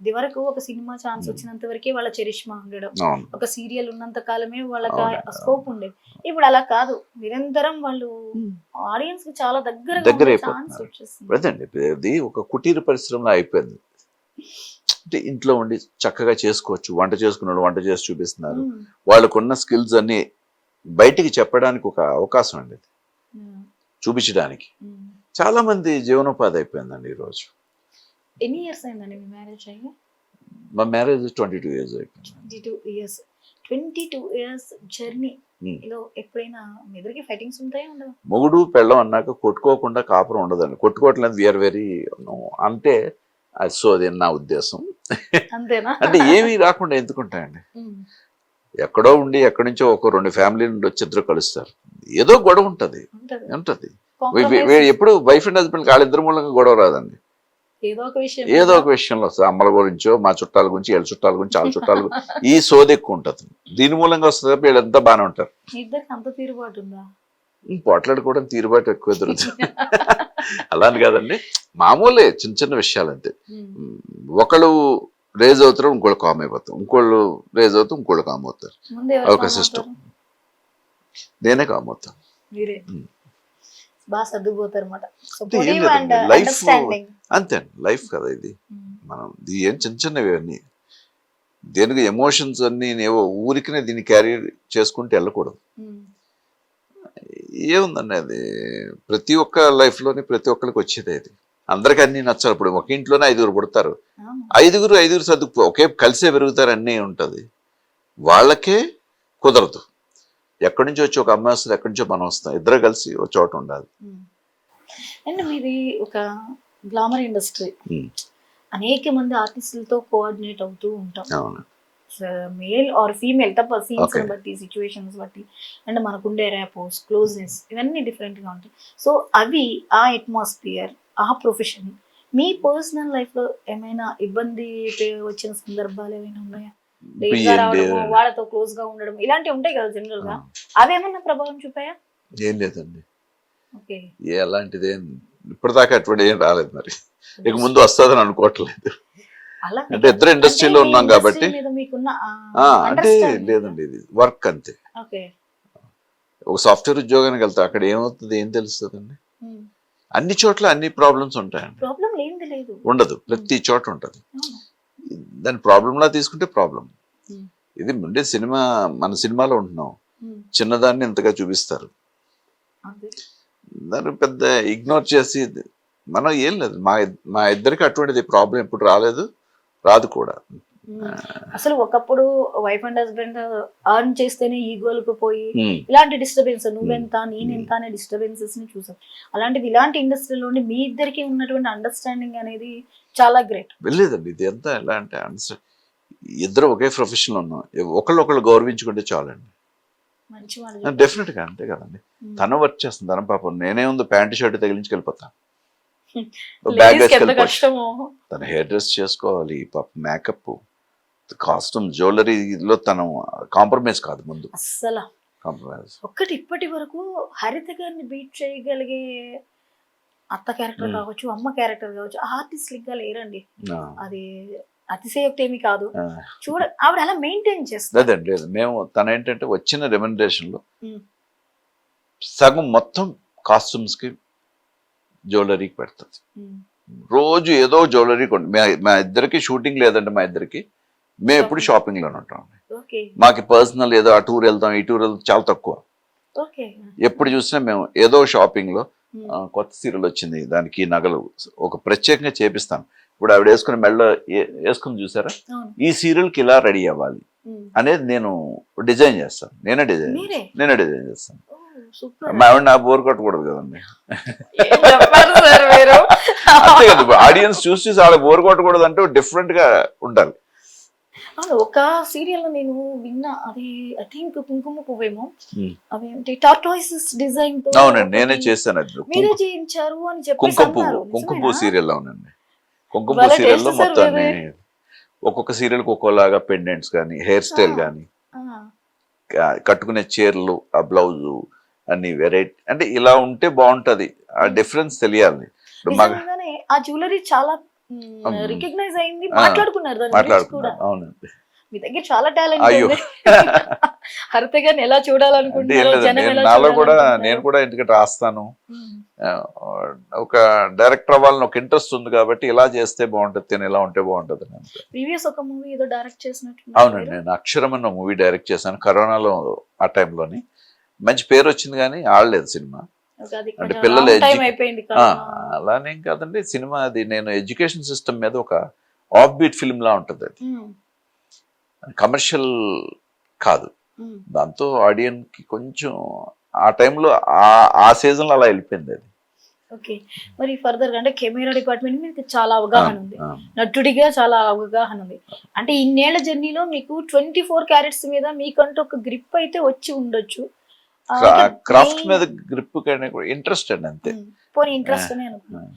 ఇది వరకు ఒక సినిమా ఛాన్స్ వచ్చినంత వరకే వాళ్ళ చరిష్మా ఉండడం, ఒక సీరియల్ ఉన్నంత కాలమే వాళ్ళకి స్కోప్ ఉండేది. ఇప్పుడు అలా కాదు, నిరంతరం వాళ్ళు ఆడియన్స్ కి చాలా దగ్గర అయిపోతుంది. ఒక కుటీర పరిశ్రమలో అయిపోయింది. అంటే ఇంట్లో ఉండి చక్కగా చేసుకోవచ్చు, వంట చేసుకున్నాడు వంట చేసి చూపిస్తున్నారు, వాళ్ళకున్న స్కిల్స్ అన్ని బయటికి చెప్పడానికి ఒక అవకాశం అండి, చూపించడానికి. చాలా మంది జీవనోపాధి అయిపోయిందండి ఈరోజు. ఎన్ని ఇయర్స్ అయిందండి మీ మ్యారేజ్ అయ్యి? మా మ్యారేజ్ 22 years అయిపోయింది. 22 years జర్నీ లో ఎప్పుడైనా మీ ఇద్దరికి ఫైటింగ్స్ ఉంటాయా? ఉండవు. మొగుడు పెళ్ళం అన్నాక కొట్టుకోకుండా కాపురం ఉండదండి. కొట్టుకోవట్లేదు, వీఆర్ వెరీ అంటే సో అది నా ఉద్దేశం. అంతేనా? అంటే ఏమీ రాకుండా ఎందుకుంటాయండి, ఎక్కడో ఉండి ఎక్కడి నుంచో ఒక 2 ఫ్యామిలీ నుండి వచ్చి ఇద్దరు కలుస్తారు, ఏదో గొడవ ఉంటది. ఎప్పుడు వైఫ్ అండ్ హస్బెండ్ వాళ్ళిద్దరి మూలంగా గొడవ రాదండి, ఏదో ఒక విషయంలో వస్తుంది. అమ్మల గురించో, మా చుట్టాల గురించి, వీళ్ళ చుట్టాల గురించి, వాళ్ళ చుట్టాల గురించి ఈ సోది ఎక్కువ ఉంటుంది. దీని మూలంగా వస్తుంది, వీళ్ళంతా బాగానే ఉంటారు. పోట్లాడుకోవడం తీరుబాటు ఎక్కువ దొరుకుతుంది. అలాని కాదండి, మామూలే, చిన్న విషయాలు అంతే. ఒకళ్ళు రేజ్ అవుతారు, ఇంకోళ్ళు కామ్ అయిపోతారు, ఇంకోళ్ళు రేజ్ అవుతారు, ఇంకోళ్ళు కామ్ అవుతారు. ఒక సిస్టమ్. నేనే కామ్ అవుతాను. లైఫ్ అంతే, లైఫ్ కదా ఇది. మనం ఏం చిన్నవి అన్నీ, దేనికి ఎమోషన్స్ అన్ని ఊరికినే దీన్ని క్యారీ చేసుకుంటూ వెళ్ళకూడదు. ఏముందండి, అది ప్రతి ఒక్క లైఫ్ లోని ప్రతి ఒక్కరికి వచ్చేది. అది అందరికి అన్ని నచ్చాలి. ఇప్పుడు ఒక ఇంట్లోనే 5 పుడతారు, ఐదుగురు సర్దుకు ఒకే కలిసే పెరుగుతారు, అన్నీ ఉంటది. వాళ్ళకే కుదరదు. ఎక్కడి నుంచి వచ్చి ఒక అమ్మాయి వస్తుంది, ఎక్కడి నుంచో మనం వస్తాం, ఇద్దరు కలిసి ఒక చోట ఉండాలి. అండ్ మీది ఒక గ్లామర్ ఇండస్ట్రీ, అనేక మంది ఆర్టిస్టులతో కోఆర్డినేట్ అవుతూ ఉంటాం. మేల్ ఆర్ ఫీమేల్ తప్ప సీన్స్ Okay. బట్టి సిచ్యువేషన్స్ బట్టి అండ్ మనకుండే ర్యాపోస్ క్లోజ్నెస్ ఇవన్నీ different గా ఉంటాయి. సో అవి ఆ అట్మాస్ఫియర్ ఆ ప్రొఫెషన్ మీ పర్సనల్ లైఫ్ లో ఏమైనా ఇబ్బంది వచ్చిన సందర్భాలు ఏమైనా ఉన్నాయా? లేట్ గా రావడము, వాళ్ళతో క్లోజ్ గా ఉండడం ఇలాంటివి ఉంటాయి కదా జనరల్ గా, అవేమన్నా ప్రభావం చూపాయా? ఏం లేదండి, ఓకే, అలాంటిది ఏం ఇప్పటిదాకా అటువంటి ఏం రాలేదు. మరి ఇక ముందు వస్తుందని అనుకోవట్లేదు. అలా అంటే ఇద్దరు ఇండస్ట్రీలో ఉన్నాం కాబట్టి మీకున్న అంటే లేదండి, ఇది వర్క్ అంతే. ఓకే, ఒక సాఫ్ట్వేర్ ఉద్యోగానికి వెళ్తా, అక్కడ ఏమవుతుంది ఏం తెలుస్తుందండి? అన్ని చోట్ల అన్ని ప్రాబ్లమ్స్ ఉంటాయండి. ప్రాబ్లం లేనిది లేదు, ఉండదు, ప్రతి చోట ఉంటది. దాని ప్రాబ్లంలా తీసుకుంటే ప్రాబ్లం. ఇది ఉండే సినిమా, మన సినిమాలో ఉంటున్నాం, చిన్నదాన్ని ఇంతగా చూపిస్తారు, దాన్ని పెద్ద ఇగ్నోర్ చేసి మనం ఏం లేదు. మా ఇద్దరికి అటువంటిది ప్రాబ్లం ఎప్పుడు రాలేదు, రాదు కూడా. అసలు ఒకప్పుడు వైఫ్ అండ్ హస్బెండ్ అర్న్ చేస్తేనే ఈగోలకు పోయి ఇలాంటి డిస్టర్బెన్స్, నువ్వెంత నేనెంత అనే డిస్టర్బెన్సెస్ ని చూసాం. అలాంటిది ఇలాంటి ఇండస్ట్రీలో మీ ఇద్దరికి ఉన్నటువంటి అండర్స్టాండింగ్ అనేది చాలా గ్రేట్. వెళ్ళలేదండి, ఇది ఎంత ఎలా అంటే ఇద్దరు ఒకే ప్రొఫెషన్ ఉన్నాం, ఒకళ్ళు గౌరవించుకుంటే చాలండి. మంచి మాట. డెఫినెట్ గా అంతే కదండి. తను వర్క్ చేస్తుంది, తన పాపం నేనే ఉంది ప్యాంటు షర్ట్ తగిలించుకెళ్ళిపోతాను, బ్యాగ్ వేసుకెళ్ళిపోతాను. తన హెయిర్ డ్రెస్ చేసుకోవాలి, పాప మేకప్, కాస్ట్యూమ్, జ్యువెలరీలో తను కాంప్రమైజ్ కాదు ముందు అస్సలు. కాంప్రమైజ్ ఒక్కటి ఇప్పటి వరకు హరిత గారిని బీట్ చేయగలిగే అత్త క్యారెక్టర్ కావచ్చు, అమ్మ క్యారెక్టర్ కావచ్చు, ఆర్టిస్ట్ గా లేరండి. అది అతిశయోక్తి ఏమి కాదు. చూడ ఆవిడ అలా మెయింటైన్ చేస్తారు. లేదండి, లేదు, మేము తన ఏంటంటే వచ్చిన రెమ్యునరేషన్ లో సగం మొత్తం కాస్ట్యూమ్స్ కి జ్యువెలరీకి పెడుతుంది. రోజు ఏదో జ్యువెలరీ మా ఇద్దరికి షూటింగ్ లేదండి, మా ఇద్దరికి మేము ఎప్పుడు షాపింగ్ లోనే ఉంటాం. మాకు పర్సనల్ ఏదో ఆ టూర్ వెళ్తాం ఈ టూర్ వెళ్తాం చాలా తక్కువ. ఎప్పుడు చూసినా మేము ఏదో షాపింగ్ లో కొత్త సీరియల్ వచ్చింది, దానికి నగలు ఒక ప్రత్యేకంగా చేపిస్తాను. ఇప్పుడు ఆవిడ వేసుకుని మెళ్ళ వేసుకుని చూసారా, ఈ సీరియల్ కి ఇలా రెడీ అవ్వాలి అనేది నేను డిజైన్ చేస్తాను, నేనే డిజైన్ చేస్తాను. మా ఆవిడ నా బోర్ కొట్టకూడదు కదండి, అంతే కదా. ఆడియన్స్ చూసి చాలా బోర్ కొట్టకూడదు అంటే డిఫరెంట్ గా ఉండాలి. ఒక సీరియల్ లో నేను విన్నా, అది ఐ థింక్ కుంకుమ పువ్వేమో, అవేంటి టార్టాయిసెస్ డిజైన్ తో. అవునండి, నేనే చేశాను, అది మీరే చేయించారు అని చెప్పి కుంకుమ పువ్వు సీరియల్. అవునండి, కుంకుమ పువ్వు సీరియల్ లో మొత్తం ఒక్కొక్క సీరియల్ కి ఒక్కోలాగా పెండెంట్స్ కానీ, హెయిర్ స్టైల్ కానీ, కట్టుకునే చీరలు, ఆ బ్లౌజు అన్ని వెరైటీ, అంటే ఇలా ఉంటే బాగుంటది, ఆ డిఫరెన్స్ తెలియాలి. ఆ జ్యువెలరీ చాలా రికగ్నైజ్ అయింది, మాట్లాడుకున్నారు. అవునండి, మీ దగ్గర చాలా టాలెంట్ ఉంది. హరిత గారిని ఎలా చూడాలనుకుంటున్నారు? నాలో కూడా నేను కూడా ఎందుకంటే రాస్తాను, ఒక డైరెక్టర్ అవ్వాలని ఒక ఇంట్రెస్ట్ ఉంది కాబట్టి ఇలా చేస్తే బాగుంటది, నేను ఇలా ఉంటే బాగుంటది. ప్రీవియస్ ఒక మూవీ ఏదో డైరెక్ట్ చేసినట్టు. అవునండి, నేను అక్షరం అన్న మూవీ డైరెక్ట్ చేశాను కరోనాలో, ఆ టైంలోని మంచి పేరు వచ్చింది కానీ ఆడలేదు సినిమా. అంటే పిల్లలు అలానేం కాదండి, సినిమా అది నేను ఎడ్యుకేషన్ సిస్టమ్ మీద ఒక ఆఫ్ బీట్ ఫిల్మ్ లా ఉంటుంది, అది కమర్షియల్ కాదు. దాంతో ఆడియన్స్ కి కొంచెం ఆ టైంలో ఆ సీజన్ లో అలా వెళ్ళిపోయింది అది. ఓకే, మరి ఫర్దర్ గా అంటే కెమెరా డిపార్ట్మెంట్ మీకు చాలా అవగాహన ఉంది, నటుడిగా చాలా అవగాహన ఉంది. అంటే ఇన్నేళ్ల జర్నీలో మీకు 24 క్యారెట్స్ మీద మీకంటూ ఒక గ్రిప్ అయితే వచ్చి ఉండొచ్చు. క్రాఫ్ట్ మీద గ్రిప్ ఇంట్రెస్ట్ అండి, అంతే. పోనీ ఇంట్రెస్ట్ అనే అనుకున్నాను.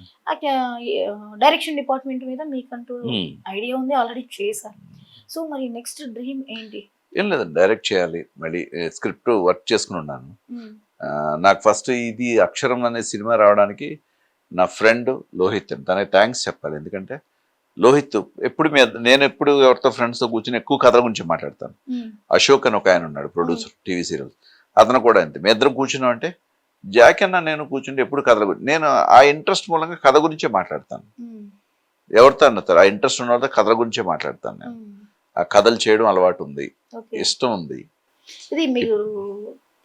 డైరెక్షన్ డిపార్ట్మెంట్ మీద మీకంటూ ఐడియా ఉంది, ఆల్రెడీ చేశారు. సో మరి నెక్స్ట్ డ్రీమ్ ఏంటి? ఏం లేదండి, డైరెక్ట్ చేయాలి, మళ్ళీ స్క్రిప్ట్ వర్క్ చేసుకుని ఉన్నాను. నాకు ఫస్ట్ ఇది అక్షరం అనే సినిమా రావడానికి నా ఫ్రెండ్ లోహిత్ అని, తనకి థ్యాంక్స్ చెప్పాలి. ఎందుకంటే లోహిత్ ఎప్పుడు నేను ఎప్పుడు ఎవరితో ఫ్రెండ్స్తో కూర్చొని ఎక్కువ కథల గురించి మాట్లాడతాను. అశోక్ అని ఒక ఆయన ఉన్నాడు, ప్రొడ్యూసర్, టీవీ సీరియల్, అతను కూడా అంతే. మీ ఇద్దరం కూర్చున్నాం అంటే జాక్ అన్న నేను కూర్చుంటే ఎప్పుడు కథల గురించి, నేను ఆ ఇంట్రెస్ట్ మూలంగా కథ గురించే మాట్లాడతాను. ఎవరితో అన్నారు ఆ ఇంట్రెస్ట్ ఉన్న వాళ్ళతో కథల గురించే మాట్లాడతాను. నేను ఆ కథలు చేయడం అలవాటు ఉంది, ఇష్టం ఉంది. ఇది మీరు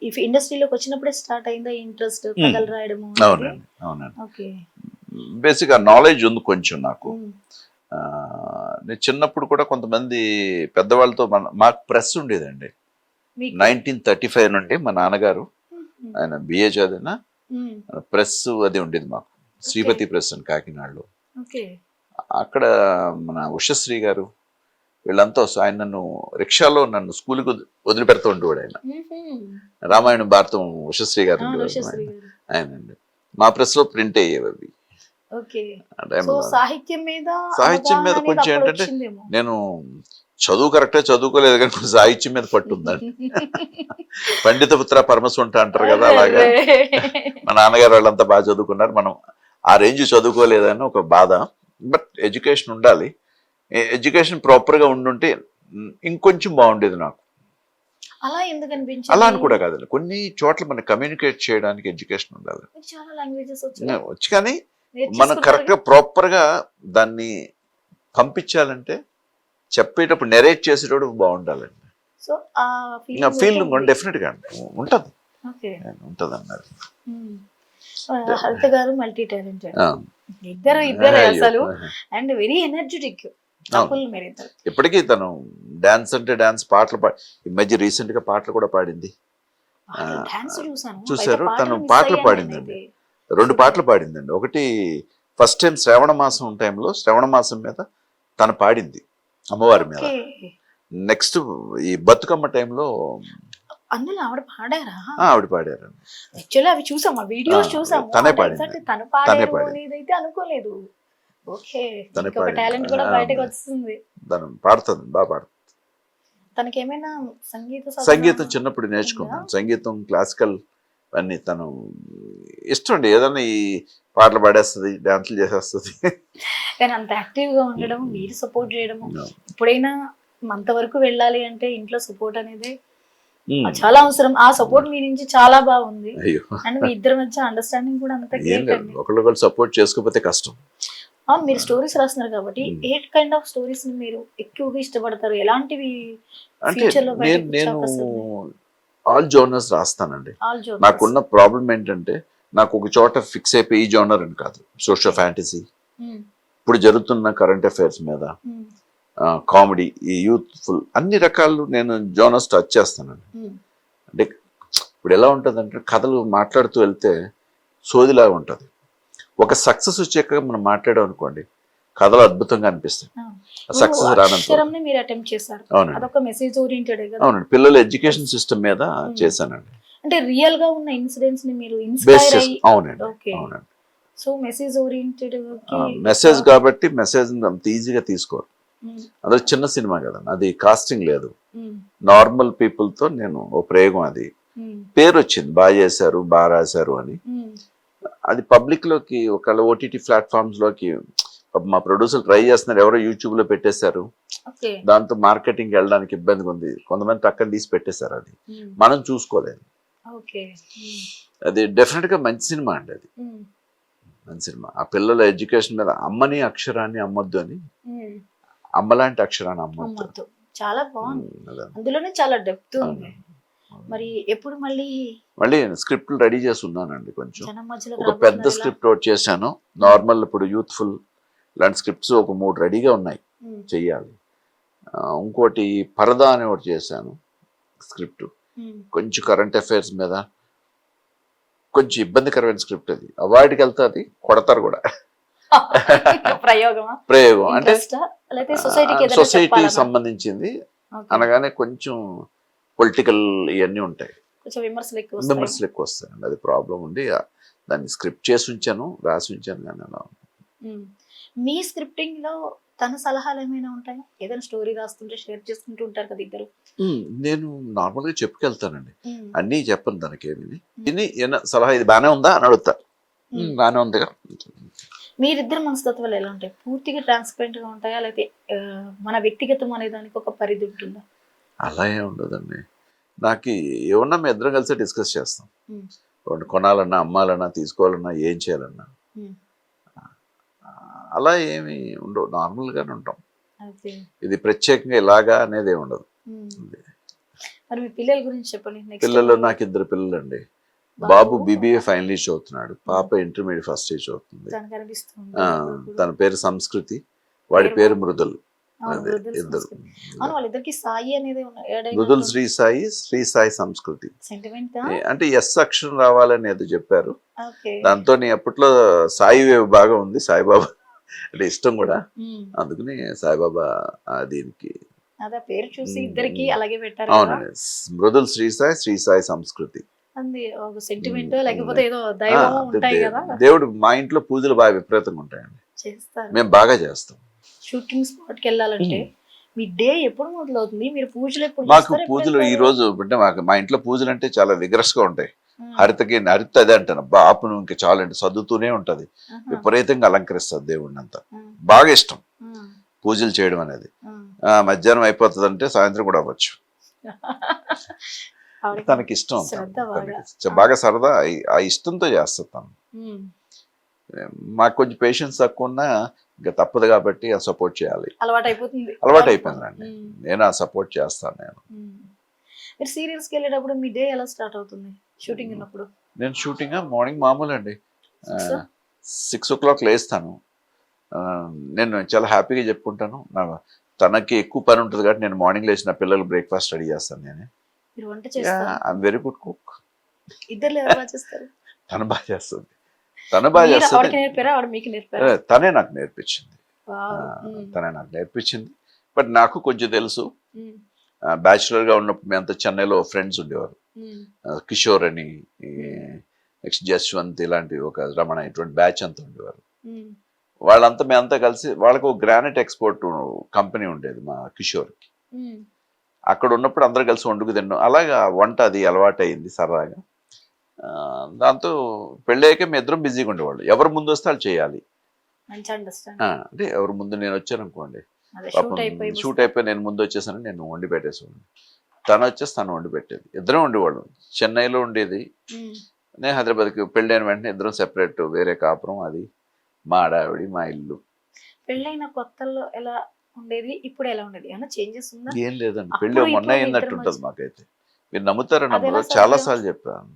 ఈ ఇండస్ట్రీలోకి వచ్చినప్పుడే స్టార్ట్ అయిందా ఇంట్రెస్ట్ కథలు రాయడము? అవునండి, అవునండి. బేసిక్ గా నాలెడ్జ్ ఉంది కొంచెం నాకు. నేను చిన్నప్పుడు కూడా కొంతమంది పెద్దవాళ్ళతో మాకు ప్రెస్ ఉండేదండి. 1935 నుండి మా నాన్నగారు, ఆయన బిఏ చదివిన, ప్రెస్ అది ఉండేది మాకు, శ్రీపతి ప్రెస్ అని కాకినాడలో. అక్కడ మన ఉషశ్రీ గారు, వీళ్ళంతా ఆయన నన్ను రిక్షాలో నన్ను స్కూల్కి వదిలిపెడుతూ ఉండేవాడు ఆయన. రామాయణం భారతం ఉషశ్రీ గారు ఆయనండి. మా ప్రెస్ లో ప్రింట్ అయ్యేవి అవి. సాహిత్యం మీద కొంచెం ఏంటంటే నేను చదువు కరెక్టే చదువుకోలేదు కానీ కొంచెం సాహిత్యం మీద పట్టుందండి. పండిత పుత్ర పరమసుంట అంటారు కదా, అలాగా మా నాన్నగారు వాళ్ళంతా బాగా చదువుకున్నారు, మనం ఆ రేంజ్ చదువుకోలేదని ఒక బాధ. బట్ ఎడ్యుకేషన్ ఉండాలి, ఎడ్యుకేషన్ ప్రాపర్ గా ఉండుంటే ఇంకొంచెం బాగుండేది నాకు. అలా ఎందుకు అనిపించింది? అలా అని కూడా కాదండి, కొన్ని చోట్ల మనం కమ్యూనికేట్ చేయడానికి ఎడ్యుకేషన్ ఉండాలి. చాలా లాంగ్వేజెస్ వచ్చి కానీ మనం కరెక్ట్ గా ప్రాపర్ గా దాన్ని పంపించాలంటే చెప్పేటప్పుడు నెరేట్ చేసేటప్పుడు బాగుండాలండి. సో ఆ ఫీల్ డెఫినెట్ గా ఉంటది అన్నారు. హరిత గారు మల్టీ టాలెంటెడ్, ఇద్దరు అసలు, అండ్ వెరీ ఎనర్జెటిక్. ఇప్పటికీ తను డాన్స్ అంటే డాన్స్, పాటలు ఈ మధ్య రీసెంట్ గా పాటలు కూడా పాడింది. చూసారు, తను పాటలు పాడిందండి, 2 పాటలు పాడిందండి. ఒకటి ఫస్ట్ టైం శ్రావణ మాసం టైంలో, శ్రావణ మాసం మీద తను పాడింది అమ్మవారి మీద. నెక్స్ట్ ఈ బతుకమ్మ టైంలో అందులో ఆవిడ పాడారా? ఆవిడ పాడారండి. యాక్చువల్లీ అవి చూసాం, ఆ వీడియోస్ చూసాం. తనే పాడింది, తను పాడారు అనేది అనుకోలేదు. ఓకే, ఒక టాలెంట్ కూడా బయటకు వస్తుంది. తను పాడుతుంది, బాగా పాడుతుంది. తనకి ఏమైనా సంగీతం చిన్నప్పుడు నేర్చుకున్నాను, సంగీతం క్లాసికల్ అన్ని తను ఇష్టం అండి. ఏదన్నా ఈ పాటలు పాడేస్తుంది, డాన్సులు చేసేస్తుంది. కానీ అంత యాక్టివ్ గా ఉండడం, మీరు సపోర్ట్ చేయడము, ఎప్పుడైనా అంతవరకు వెళ్ళాలి అంటే ఇంట్లో సపోర్ట్ అనేది చాలా అవసరం. ఆ సపోర్ట్ మీ నుంచి చాలా బాగుంది. అండ్ మీ ఇద్దరి మధ్య అండర్స్టాండింగ్ కూడా అంత గ్రేట్ అండి. ఒకళ్ళు సపోర్ట్ చేసుకోకపోతే కష్టం. మీరు స్టోరీస్ రాస్తున్నారు కాబట్టి ఏ కైండ్ ఆఫ్ స్టోరీస్ ని మీరు ఎక్కువగా ఇష్టపడతారు? ఎలాంటివి ఫ్యూచర్ లో నేను ఆల్ జోనర్స్ రాస్తానండి. నాకున్న ప్రాబ్లం ఏంటంటే నాకు ఒక చోట ఫిక్స్ అయిపోయి ఈ జోనర్ అని కాదు, సోషల్ ఫ్యాంటసీ, ఇప్పుడు జరుగుతున్న కరెంట్ అఫైర్స్ మీద, కామెడీ, ఈ యూత్ఫుల్, అన్ని రకాలు నేను జోనర్స్ టచ్ చేస్తానండి. అంటే ఇప్పుడు ఎలా ఉంటుంది అంటే కథలు మాట్లాడుతూ వెళ్తే సోదిలాగా ఉంటుంది. ఒక సక్సెస్ వచ్చాక మనం మాట్లాడాం అనుకోండి, కథలు అద్భుతంగా అనిపిస్తాయి. సక్సెస్ అవునండి, పిల్లల ఎడ్యుకేషన్ సిస్టమ్ మీద చేశానండి. అంటే రియల్ గా ఉన్న ఇన్సిడెంట్స్ ని మీరు అవునండి. సో మెసేజ్ ఓరియంటెడ్, మెసేజ్ కాబట్టి మెసేజ్ అంత ఈజీగా తీసుకోరు. అదే చిన్న సినిమా కదా, అది కాస్టింగ్ లేదు, నార్మల్ పీపుల్ తో నేను ఓ ప్రయోగం, అది పేరు వచ్చింది, బాగా చేశారు, బాగా రాశారు అని. అది పబ్లిక్ లోకి, ఒకవేళ ఓటీటీ ప్లాట్ఫామ్స్ లోకి మా ప్రొడ్యూసర్ ట్రై చేస్తున్నారు, ఎవరో యూట్యూబ్ లో పెట్టేశారు, దాంతో మార్కెటింగ్ వెళ్ళడానికి ఇబ్బందిగా ఉంది, కొంతమంది పక్కన తీసి పెట్టేశారు, అది మనం చూసుకోలేదు. అది డెఫినెట్ గా మంచి సినిమా అండి, అది మంచి సినిమా. ఆ పిల్లల ఎడ్యుకేషన్ మీద, అమ్మని అక్షరాన్ని అమ్మొద్దు అని, అమ్మలాంటి అక్షరాన్ని అమ్మొద్దు, చాలా బాగుంది. అందులోనే చాలా డెప్త్ ఉంది. మరి ఎప్పుడు మళ్ళీ స్క్రిప్ట్లు రెడీ చేసి ఉన్నానండి. కొంచెం ఒక పెద్ద స్క్రిప్ట్ ఒకటి చేశాను, నార్మల్ ఇప్పుడు యూత్ఫుల్ ఇలాంటి స్క్రిప్ట్స్ ఒక 3 రెడీగా ఉన్నాయి, చెయ్యాలి. ఇంకోటి పరదా అని ఒకటి చేశాను స్క్రిప్ట్, కొంచెం కరెంట్ అఫైర్స్ మీద, కొంచెం ఇబ్బందికరమైన స్క్రిప్ట్. అది అవార్డుకి వెళ్తే అది కొడతారు కూడా. ప్రయోగం అంటే సొసైటీకి సంబంధించింది అనగానే కొంచెం పొలిటికల్ ఇవన్నీ ఉంటాయి, విమర్శలు ఎక్కువ వస్తాయండి. అది ప్రాబ్లం ఉండి దాన్ని స్క్రిప్ట్ చేసి ఉంచాను, రాసి ఉంచాను. కానీ అలా మీ స్క్రిప్టింగ్ లో తన సలహాలు ఏమైనా ఉంటాయా? ఏదైనా స్టోరీ రాస్తుంటే షేర్ చేసుకుంటూ ఉంటారు కదా ఇద్దరు? నేను నార్మల్ గా చెప్పుకెళ్తానండి, అన్నీ చెప్పను తనకేమి. ఇది సలహా ఇది బానే ఉందా అని అడుగుతా, బానే ఉంది. మీరిద్దరు మనస్తత్వాలు ఎలా ఉంటాయి? పూర్తిగా ట్రాన్స్పరెంట్ గా ఉంటాయా, లేకపోతే మన వ్యక్తిగతం అనే దానికి ఒక పరిధి ఉంటుందా? అలా ఏం ఉండదండి, నాకు ఏమన్నా మేము ఇద్దరం కలిసి డిస్కస్ చేస్తాం. కొనాలన్నా, అమ్మాలన్నా, తీసుకోవాలన్నా, ఏం చేయాలన్నా అలా ఏమి ఉండవు, నార్మల్ గానే ఉంటాం. ఇది ప్రత్యేకంగా ఇలాగా అనేది ఏమి ఉండదు. మరి మీ పిల్లల గురించి చెప్పండి. పిల్లలు నాకు 2 పిల్లలు అండి. బాబు BBA ఫైనల్ ఇయర్ చదువుతున్నాడు, పాప ఇంటర్మీడియట్ ఫస్ట్ ఇయర్ చదువుతుంది. తన పేరు సంస్కృతి, వాడి పేరు మృదుల్. ఇద్దరు మృదుల్ శ్రీ సాయి, శ్రీ సాయి సంస్కృతి. అంటే ఎస్ అక్షరం రావాలని ఏదో చెప్పారు, దాంతో అప్పట్లో సాయి బాగా ఉంది, సాయిబాబా అంటే ఇష్టం కూడా, అందుకని సాయిబాబా దీనికి అదే పేరు చూసి ఇద్దరికి అలాగే పెట్టారు కదా. అవునండి, మృదుల్ శ్రీసాయి, శ్రీసాయి సంస్కృతి. అది ఒక సెంటిమెంట్ లేకపోతే ఏదో దైవం ఉంటాయి కదా, దేవుడు మా ఇంట్లో పూజలు బాగా విపరీతంగా ఉంటాయండి, చేస్తారు. మేము బాగా చేస్తాం. షూటింగ్ స్పాట్ కి వెళ్ళాలంటే మీ డే ఎప్పుడు మొదలవుతుంది, మీరు పూజలు ఎప్పుడు మాకు చేస్తారు, ఎప్పుడు పూజలు ఈ వెళ్తారు? రోజు అంటే మా ఇంట్లో పూజలు అంటే చాలా విగ్రస్ గా ఉంటాయి. హరిత అదే అంటాను, బాపు నువ్వు ఇంకా చాలా అంటే సర్దుతూనే ఉంటది, ఆహా. విపరీతంగా అలంకరిస్తుంది దేవుడిని అంతా. ఆ, బాగా ఇష్టం ఆ, పూజలు చేయడం అనేది. ఆ. మధ్యాహ్నం అయిపోతుంది అంటే సాయంత్రం కూడా అవ్వచ్చు. ఆవిడకి తనకి ఇష్టం శ్రద్ధ బాగా. బాగా సరదా, ఆ ఇష్టంతో చేస్తుంది తను. ఉమ్. మాకు కొంచెం పేషెన్స్ తక్కువ ఉన్నా ఇంకా తప్పదు కాబట్టి ఆ సపోర్ట్ చేయాలి. అలవాటు అయిపోతుంది. అలవాటు అయిపోయిందండి, ఉమ్. నేను ఆ సపోర్ట్ చేస్తాను. నేను ఉమ్. మీరు సీరియల్స్కి వెళ్ళేటప్పుడు మీ డే ఎలా స్టార్ట్ అవుతుంది షూటింగ్ ఉన్నప్పుడు? నేను షూటింగ్ మార్నింగ్ మామూలు అండి, Six? 6 o'clock లేస్తాను. నేను చాలా హ్యాపీగా చెప్పుకుంటాను, తనకి ఎక్కువ పని ఉంటుంది కాబట్టి నేను మార్నింగ్ లేచి నా పిల్లలు బ్రేక్ఫాస్ట్ రెడీ చేస్తాను. నేను మీరు వంట చేస్తారు? I'm very good cook. ఇద్దరు ఎవరు బాగా చేస్తారు? తను బాగా చేస్తుంది, తను బాగా మీరు ఆవిడకి చేస్తుంది. నేర్పారా, ఆవిడ మీకు నేర్పారా? తనే నాకు నేర్పించింది. వావ్. ఉమ్. తనే నాకు నేర్పించింది. బట్ నాకు కొంచెం తెలుసు, ఉమ్. బ్యాచులర్ గా ఉన్నప్పుడు మేమంతా చెన్నైలో ఫ్రెండ్స్ ఉండేవారు. ఉమ్. కిషోర్ అని, నెక్స్ట్ జస్వంత్, ఇలాంటి ఒక రమణ, ఇటువంటి బ్యాచ్ అంతా ఉండేవారు. ఉమ్. వాళ్ళంతా మేమంతా కలిసి, వాళ్ళకు ఒక గ్రానైట్ ఎక్స్పోర్ట్ కంపెనీ ఉండేది మా కిషోర్కి. ఉమ్. అక్కడ ఉన్నప్పుడు అందరు కలిసి వండుకు తిన్నాం. అలాగా వంట అది అలవాటు అయింది సరదాగా. దాంతో పెళ్ళయ్యాక మేము ఇద్దరం బిజీగా ఉండేవాళ్ళు, ఎవరు ముందు వస్తే వాళ్ళు చేయాలి. మంచి అండర్స్టాండ్. అంటే ఎవరు ముందు, నేను వచ్చాను అనుకోండి, అదే పాపం షూట్ అయిపోయి షూట్ అయిపోయి నేను ముందు వచ్చేసాను, నేను వండి పెట్టేసాను. తను వచ్చేసి తను వండి పెట్టేది. ఇద్దరం ఉండేవాళ్ళం. చెన్నైలో ఉండేది, ఉమ్. నేను నేను హైదరాబాద్కి. పెళ్ళైన వెంటనే ఇద్దరం సెపరేట్, వేరే కాపురం. అది మా ఆడావిడి, మా ఇల్లు. పెళ్ళైన కొత్తల్లో ఎలా ఉండేది, ఇప్పుడు ఎలా ఉండేది, ఏమైనా చేంజెస్ ఉందా? ఏం లేదండి, అప్పుడు పెళ్ళి మొన్న ఇప్పుడు అయిందట్టు ఇద్దరి ఉంటుంది మధ్య- మాకైతే. మీరు నమ్ముతారా అది ఎలా నమ్మరు, సాధ్యం? చాలా సార్లు చెప్పాను,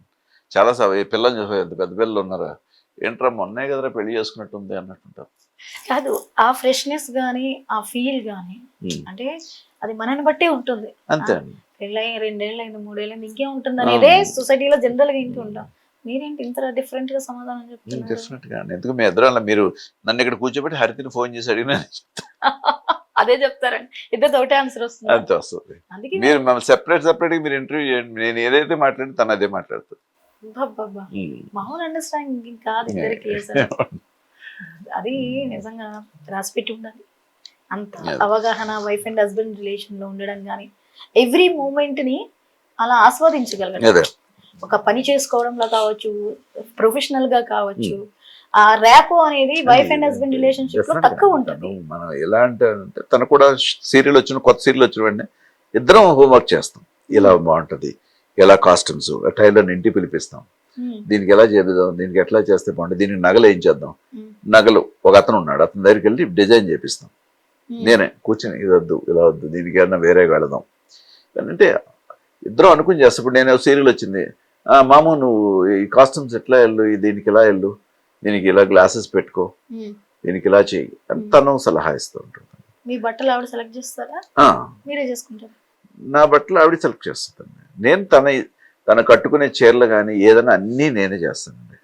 చాలా సార్లు. ఈ పిల్లలు చూసారు, ఎంత పెద్ద పిల్లలు ఉన్నారా, ఏంట్రా మొన్నే కదరా పెళ్లి చేసుకున్నట్టుంది అన్నట్టుంటారు. కాదు, ఆ ఫ్రెష్నెస్ గానీ ఆ ఫీల్ గానీ అంటే అది మనని బట్టే ఉంటుంది. అంతే అండి. పెళ్ళయి 2 ఏళ్ళు అయింది, 3 ఏళ్ళు అయింది, ఇంకే ఉంటుంది అనేదే సొసైటీలో జనరల్ గా ఇంటి ఉంటాం. మీరేంటి ఇంత డిఫరెంట్ గా సమాధానం చెప్తున్నారు? డెఫినెట్ గా. ఎందుకు మీ ఎదురు అలా మీరు నన్ను ఇక్కడ కూర్చోబెట్టి హరితిని ఫోన్ చేసి అడిగినా అదే చెప్తారండి, ఇద్దరు ఒకటే ఆన్సర్ వస్తుంది. అంతే వస్తుంది. అందుకే మీరు మమ్మల్ని సెపరేట్ గా మీరు ఇంటర్వ్యూ చేయండి, నేను ఏదైతే మాట్లాడి తను అదే మాట్లాడుతుంది. బాబా మామూలు అండర్స్టాండింగ్ కాదు ఇద్దరికి అసలు. అది నిజంగా రాసిపెట్టి ఉండాలి అంత అవగాహన. వైఫ్ అండ్ హస్బెండ్ రిలేషన్ లో ఉండడం కానీ ఎవ్రీ మూమెంట్ ని అలా ఆస్వాదించగలగాలి. అదే ఒక పని చేసుకోవడంలో కావచ్చు, ప్రొఫెషనల్ గా కావచ్చు, ఆ ర్యాపో అనేది వైఫ్ అండ్ హస్బెండ్ రిలేషన్షిప్ లో తక్కువ ఉంటుంది. మనం ఎలా అంటే తను కూడా సీరియల్ వచ్చిన, కొత్త సీరియల్ వచ్చిన వెంటనే ఇద్దరం హోంవర్క్ చేస్తాం. ఇలా బాగుంటది, ఎలా కాస్ట్యూమ్స్, టైలర్ని ఇంటికి పిలిపిస్తాం, దీనికి ఎలా చేద్దాం, దీనికి ఎట్లా చేస్తే బాగుంటుంది, దీనికి నగలు ఏం చేద్దాం. నగలు ఒక అతను ఉన్నాడు, అతని దగ్గరికి వెళ్ళి డిజైన్ చేపిస్తాం. నేనే కూర్చొని ఇది వద్దు, ఇలా వద్దు, దీనికి ఏమన్నా వేరే వెళదాం అంటే ఇద్దరం అనుకుని చేస్తాం. ఇప్పుడు నేను సీరియల్ వచ్చింది, మాము నువ్వు ఈ కాస్ట్యూమ్స్ ఎట్లా వెళ్ళు, దీనికి ఇలా వెళ్ళు, దీనికి ఇలా గ్లాసెస్ పెట్టుకో, దీనికి ఇలా చెయ్యి అని తను సలహా ఇస్తూ ఉంటుంది. మీ బట్టలు ఆవిడ సెలెక్ట్ చేస్తారా, మీరే చేసుకుంటారా? నా బట్టలు ఆవిడ సెలెక్ట్ చేస్తుంది. నేను తన కట్టుకునే చీరలు కానీ ఏదైనా అన్నీ నేనే చేస్తానండి.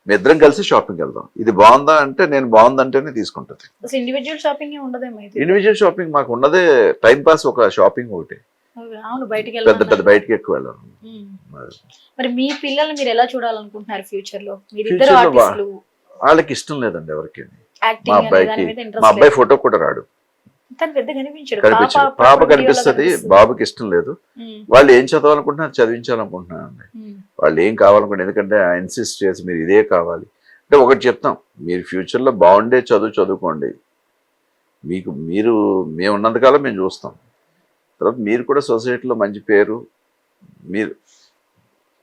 మీ ఇద్దరం కలిసి షాపింగ్ వెళ్దాం, ఇది బాగుందా అంటే నేను బాగుందంటేనే తీసుకుంటుంది. ఇండివిజువల్ షాపింగ్ ఉండదేమో. ఇండివిజువల్ షాపింగ్ మాకు ఉన్నదే టైం పాస్, ఒక షాపింగ్ ఒకటి. అవును, బయటికి పెద్ద బయటికి ఎక్కువ వెళ్ళాను. మరి మీ పిల్లల్ని మీరు ఎలా చూడాలనుకుంటున్నారు ఫ్యూచర్ లో? మీరిద్దరు ఆర్టిస్టులు. వాళ్ళకి ఇష్టం లేదండి ఎవరికి. యాక్టింగ్ మా అనే దాని అబ్బాయికి, మీద మా ఇంట్రెస్ట్ అబ్బాయి ఫోటో కూడా రాడు, తను పెద్ద కనిపించాడు. పాప కనిపిస్తుంది, బాబుకి ఇష్టం లేదు. వాళ్ళు ఏం చదవాలనుకుంటున్నారు, చదివించాలనుకుంటున్నారండి. వాళ్ళు ఏం కావాలనుకుంటున్నారు, ఎందుకంటే ఇన్సిస్ట్ చేసి మీరు ఇదే కావాలి అంటే ఒకటి చెప్తాం, మీరు ఫ్యూచర్లో బాగుండే చదువుకోండి, మేము ఉన్నంతకాలం మేము చూస్తాం. తర్వాత మీరు కూడా సొసైటీలో మంచి పేరు, మీరు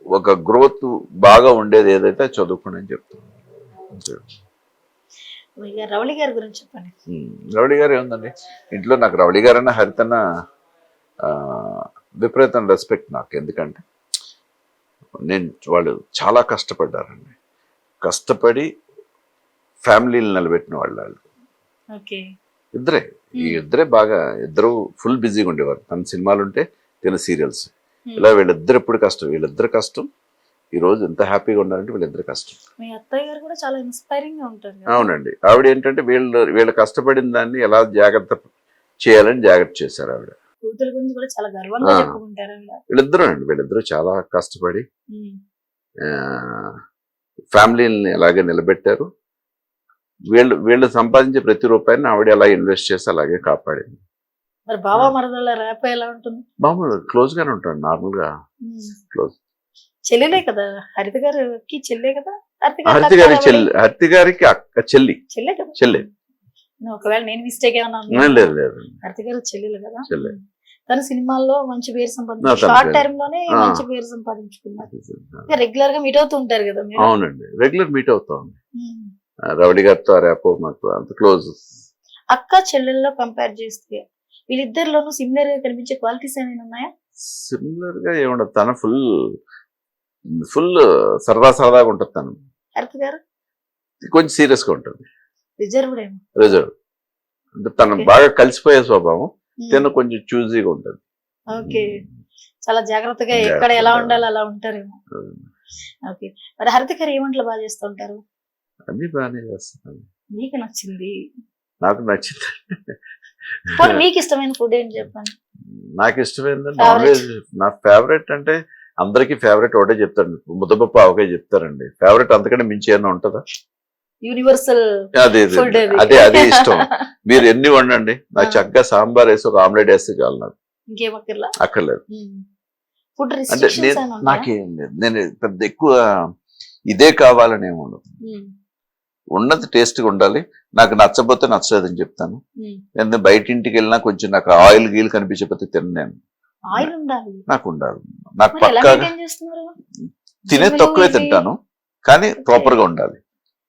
ఒక గ్రోత్ బాగా ఉండేది ఏదైతే చదువుకోండి అని చెప్తాం. రవళి గారి గురించి చెప్పండి. రవళి గారు ఏముందండి, ఇంట్లో నాకు రవళి గారు అన్న హరితన్న విపరీతం రెస్పెక్ట్ నాకు. ఎందుకంటే వాళ్ళు చాలా కష్టపడ్డారండి, కష్టపడి ఫ్యామిలీని నిలబెట్టిన వాళ్ళు. ఇద్దరే బాగా, ఇద్దరు ఫుల్ బిజీగా ఉండేవారు. తన సినిమాలు ఉంటే తిన సీరియల్స్, ఇలా వీళ్ళిద్దరు ఎప్పుడు కష్టం, వీళ్ళిద్దరు కష్టం. ఈ రోజు ఎంత హ్యాపీగా ఉన్నారంటే వీళ్ళిద్దరు కష్టం. మీ అత్తయ్య గారు కూడా చాలా ఇన్స్పైరింగ్ గా ఉంటారు. అవునండి, ఆవిడ ఏంటంటే వీళ్ళు కష్టపడిన దాన్ని ఎలా జాగ్రత్త చేయాలని జాగ్రత్త చేశారు ఆవిడ. కూతురు గురించి కూడా చాలా గర్వంగా ఆ. చెప్పుకుంటారు ఆవిడ. వీళ్ళిద్దరూ చాలా కష్టపడి ఉమ్. ఫ్యామిలీని అలాగే నిలబెట్టారు. వీళ్ళు సంపాదించే ప్రతి రూపాయిని ఆవిడ అలా ఇన్వెస్ట్ చేసి అలాగే కాపాడింది. మరి బావ మరదల ర్యాప్ ఎలా ఉంటుంది? మామూలు క్లోజ్ గానే ఉంటాడు, నార్మల్ గా ఉమ్. క్లోజ్. చెల్లెలే కదా హరిత గారికి, చెల్లె కదా హరిత హరిత గారి గారి అక్క చెల్లి, హరిత గారికి అక్క చెల్లి. చెల్లె కదా. చెల్లె. ఒకవేళ నేను మిస్టేక్ ఏమన్నా లేదు లేదు హరిత గారు చెల్లెలు కదా. చెల్లె. తన సినిమాల్లో మంచి పేరు నా సంపాదించారు, తన షార్ట్ పేరు. టైం లోనే ఆ. మంచి పేరు సంపాదించుకున్నారు. రెగ్యులర్ గా మీట్ అవుతూ ఉంటారు కదా మీరు. అవునండి, రెగ్యులర్ మీట్ అవుతాం. ఉమ్. రౌడీ గారితో రేపో మాకు అంత క్లోజ్. అక్క చెల్లెల్లో కంపేర్ చేస్తే వీళ్ళిద్దరిలోనూ సిమిలర్ గా కనిపించే క్వాలిటీస్ ఏమైనా ఉన్నాయా? సిమిలర్ గా ఏముండదు, తన ఫుల్ సరదా సరదాగా ఉంటుంది. తను హరిత గారు కొంచెం సీరియస్ గా ఉంటుంది, రిజర్వ్డ్ ఏమో. రిజర్వ్. అంటే తను Okay. బాగా కలిసిపోయే స్వభావం, ఉమ్. తను కొంచెం చూజీగా ఉంటుంది. ఓకే, చాలా జాగ్రత్తగా ఎక్కడ ఎలా ఉండాలో అలా ఉంటారేమో. ఓకే, మరి హరిత గారు ఏ వంటలు బాగా చేస్తూ ఉంటారు? అన్ని బాగానే చేస్తాను, మీకు నచ్చింది, నాకు నచ్చింది. పోనీ మీకు ఇష్టమైన ఫుడ్ ఏంటి చెప్పండి. నాకు ఇష్టమైంది నాన్ వెజ్. నా ఫేవరెట్ అంటే అందరికి ఫేవరెట్ ఒకటే చెప్తారు, ముద్దపప్పు ఆవకాయ చెప్తారండి. ఫేవరెట్ అంతకంటే మించి ఏమైనా ఉంటుందా? యూనివర్సల్ అదే ఫుడ్ అదే ఇష్టం. మీరు ఎన్ని వండండి, నాకు చక్కగా సాంబార్ వేసి ఒక ఆమ్లెట్ వేస్తే చాలు, నాకు ఇంకేమక్కర్లా. అక్కర్లేదు. ఫుడ్ అంటే రిస్ట్రిక్షన్స్ ఏమైనా ఉంటాయా? నాకేం లేదు, నేను పెద్ద ఎక్కువ ఇదే కావాలని ఏమి ఉండదు. ఉన్నది టేస్ట్ గా ఉండాలి. నాకు నచ్చకపోతే నచ్చలేదని చెప్తాను. నేను బయట ఇంటికి వెళ్ళినా కొంచెం నాకు ఆయిల్ గీలు కనిపించకపోతే తిన్నాను. ఆయిల్ ఉండాలి, నాకు ఉండాలి. నాకు మరి ఎలా పక్కాగా మెయింటైన్ చేస్తున్నారు? తినే జిమ్ములు తక్కువే ఇవి తింటాను, కానీ ప్రాపర్ గా ఉండాలి.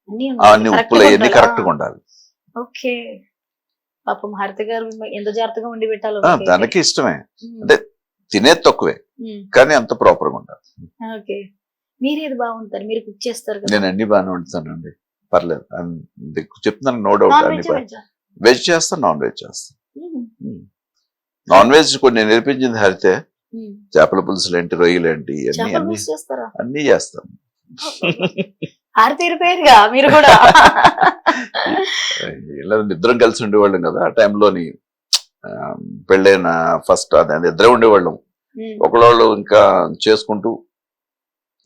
అన్నీ అన్ని ఉప్పులు అవన్నీ కరెక్ట్ గా ఉండాలి. ఓకే, పాపం హరిత గారు ఎంత జాగ్రత్తగా వండి పెట్టాలో. తనకి ఇష్టమే, అంటే తినేది తక్కువే కానీ అంత ప్రాపర్ గా ఉండాలి. ఓకే, మీరు ఏది బాగుంటారు? మీరు కుక్ చేస్తారు కదా. నేను అన్ని బాగానే వండుతానండి, పర్లేదు. చెప్తున్నాను, నో డౌట్. నాన్ అన్ని వెజ్ వెజ్ చేస్తాను, నాన్ వెజ్ చేస్తాను. నాన్ వెజ్ కొన్ని నేర్పించింది హరితే. చేపల పులుసులు ఏంటి, రొయ్యలు ఏంటి, అన్ని అన్ని చేస్తారా? అన్ని చేస్తాను. ఆరితేరిపోయారుగా మీరు కూడా. ఇలా ఇద్దరం కలిసి ఉండేవాళ్ళం కదా ఆ టైంలోని. పెళ్ళైన ఫస్ట్ అదే ఇద్దరే ఉండేవాళ్ళం. ఒకళ్ళు ఇంకా చేసుకుంటూ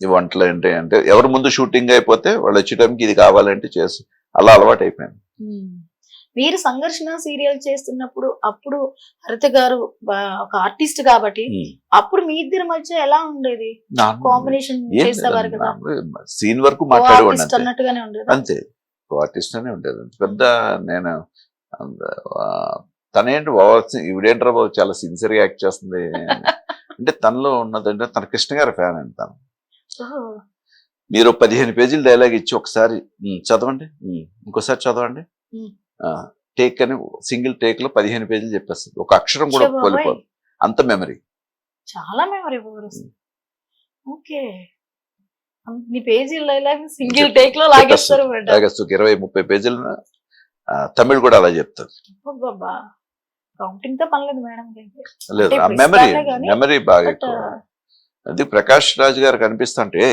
ఈ వంటలు ఏంటి అంటే ఎవరి ముందు షూటింగ్ అయిపోతే వాళ్ళు వచ్చే టైంకి ఇది కావాలంటే చేసి అలా అలవాటు అయిపోయింది. మీరు సంఘర్షణ సీరియల్ చేస్తున్నప్పుడు అప్పుడు హరిత గారు ఒక ఆర్టిస్ట్ కాబట్టి అప్పుడు మీ ఇద్దరి మధ్య ఎలా ఉండేది? కాంబినేషన్ చేసేవారు కదా, సీన్ వరకు మాట్లాడేవాడిని అన్నట్టుగానే ఉండేది. అంతే, ఆర్టిస్ట్ అనే ఉండేది. పెద్ద నేను తనేంటి ఇవిడేంట్రా బాబు చాలా సిన్సియర్ గా యాక్ట్ చేస్తుంది అంటే తనలో ఉన్నదంటే తన కృష్ణ గారి ఫ్యాన్ అండి తను. మీరు 15 పేజీలు డైలాగ్ ఇచ్చి ఒకసారి చదవండి, ఇంకోసారి చదవండి, టేక్ అని సింగిల్ టేక్ లో 15 పేజీలు చెప్పేస్తుంది, ఒక అక్షరం కూడా కోల్పోదు, అంత మెమరీ. చాలా మెమరీ పవర్. ఓకే, అన్ని పేజీల డైలాగ్ సింగిల్ టేక్ లో లాగేస్తారు. 20-30 పేజీలు తమిళ్ కూడా అలా చెప్తారు. కౌంటింగ్ తో పనిలేదు మేడం. లేదు, మెమరీ బాగా ఎక్కువ. అది ప్రకాష్ రాజ్ గారు కనిపిస్తుంటే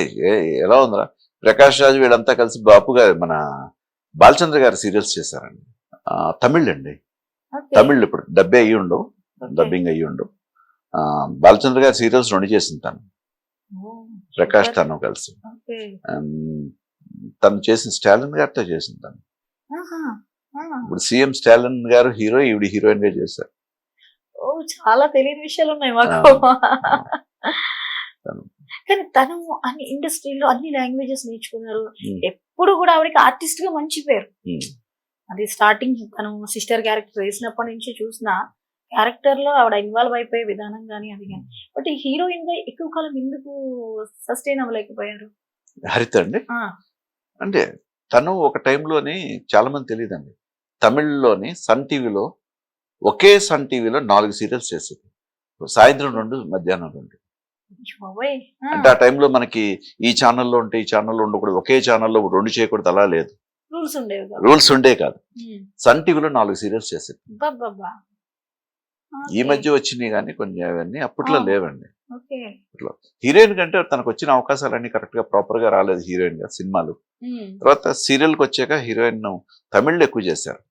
ఎలా ఉందిరా ప్రకాష్ రాజ్ వీళ్ళంతా కలిసి బాపు గారు మన బాలచంద్ర గారు సీరియల్స్ చేశారండి. తమిళ్ అండి, తమిళ్ ఇప్పుడు డబ్బే అయ్యి ఉండవు, డబ్బింగ్ అయ్యి ఉండవు. బాలచంద్ర గారి సీరియల్స్ 2 చేసింది తను, ప్రకాష్ తను కలిసి. తను చేసిన స్టాలిన్ గారితో చేసింది తను. ఇప్పుడు సీఎం స్టాలిన్ గారు హీరో, ఈవిడ హీరోయిన్ గా చేశారు. చాలా తెలియని విషయాలు ఉన్నాయి మాకు. కానీ తను అన్ని ఇండస్ట్రీలో అన్ని లాంగ్వేజెస్ నేర్చుకున్నారు. ఎప్పుడు కూడా ఆవిడకి ఆర్టిస్ట్ గా మంచి పేరు. అది స్టార్టింగ్ తను సిస్టర్ క్యారెక్టర్ వేసినప్పటి నుంచి చూసిన క్యారెక్టర్ లో ఆవిడ ఇన్వాల్వ్ అయిపోయే విధానం కానీ అది కానీ. బట్ హీరోయిన్ గా ఎక్కువ కాలం ఎందుకు సస్టైన్ అవ్వలేకపోయారు? హరిత అండి అంటే తను ఒక టైంలోని చాలా మంది తెలియదండి, తమిళ్లోని సన్ టీవీలో ఒకే సన్ టీవీలో 4 సీరియల్స్ చేసేది, సాయంత్రం 2 మధ్యాహ్నం 2. అంటే ఆ టైంలో మనకి ఈ ఛానల్లో ఉంటే ఈ ఛానల్లో ఉండకూడదు, ఒకే ఛానల్లో 2 చేయకూడదు, అలా లేదు, రూల్స్ ఉండే కాదు. సన్ టీవీలో 4 సీరియల్స్ చేసేది. ఈ మధ్య వచ్చినాయి కానీ కొన్ని అవన్నీ అప్పట్లో లేవండి. హీరోయిన్ కంటే తనకు వచ్చిన అవకాశాలన్నీ కరెక్ట్ గా ప్రాపర్ గా రాలేదు హీరోయిన్ గా సినిమాలు. తర్వాత సీరియల్ కి వచ్చాక హీరోయిన్ తమిళ్లో ఎక్కువ చేశారు.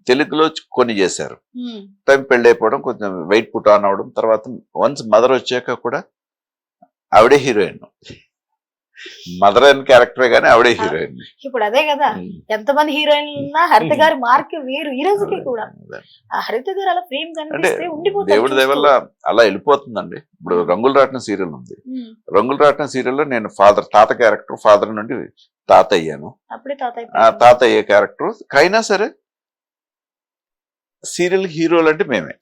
తెలుగులో కొన్ని చేశారు. టైం పెళ్లి అయిపోవడం, కొంచెం వెయిట్ పుట్ ఆన్ అవడం, తర్వాత వన్స్ మదర్ వచ్చాక కూడా ఆవిడే హీరోయిన్. మదర్ అని క్యారెక్టరే కానీ ఆవిడే హీరోయిన్. ఇప్పుడు అదే కదా, ఎంతమంది హీరోయిన్లు ఉన్నా హరిత గారి మార్క్ వేరు ఈ రోజుకి కూడా. ఆ హరిత గారు అలా ప్రేమ అంటే కనిపిస్తే ఉండిపోతారు దేవుడి దయ వల్ల అలా వెళ్ళిపోతుందండి. ఇప్పుడు రంగుల రాట్నం సీరియల్ ఉంది. రంగుల రాట్నం సీరియల్లో నేను తాత క్యారెక్టర్, ఫాదర్ నుండి తాత అయ్యాను. అప్పుడే తాత అయ్యే క్యారెక్టర్ అయినా సరే సీరియల్ హీరోలు అంటే మేమే.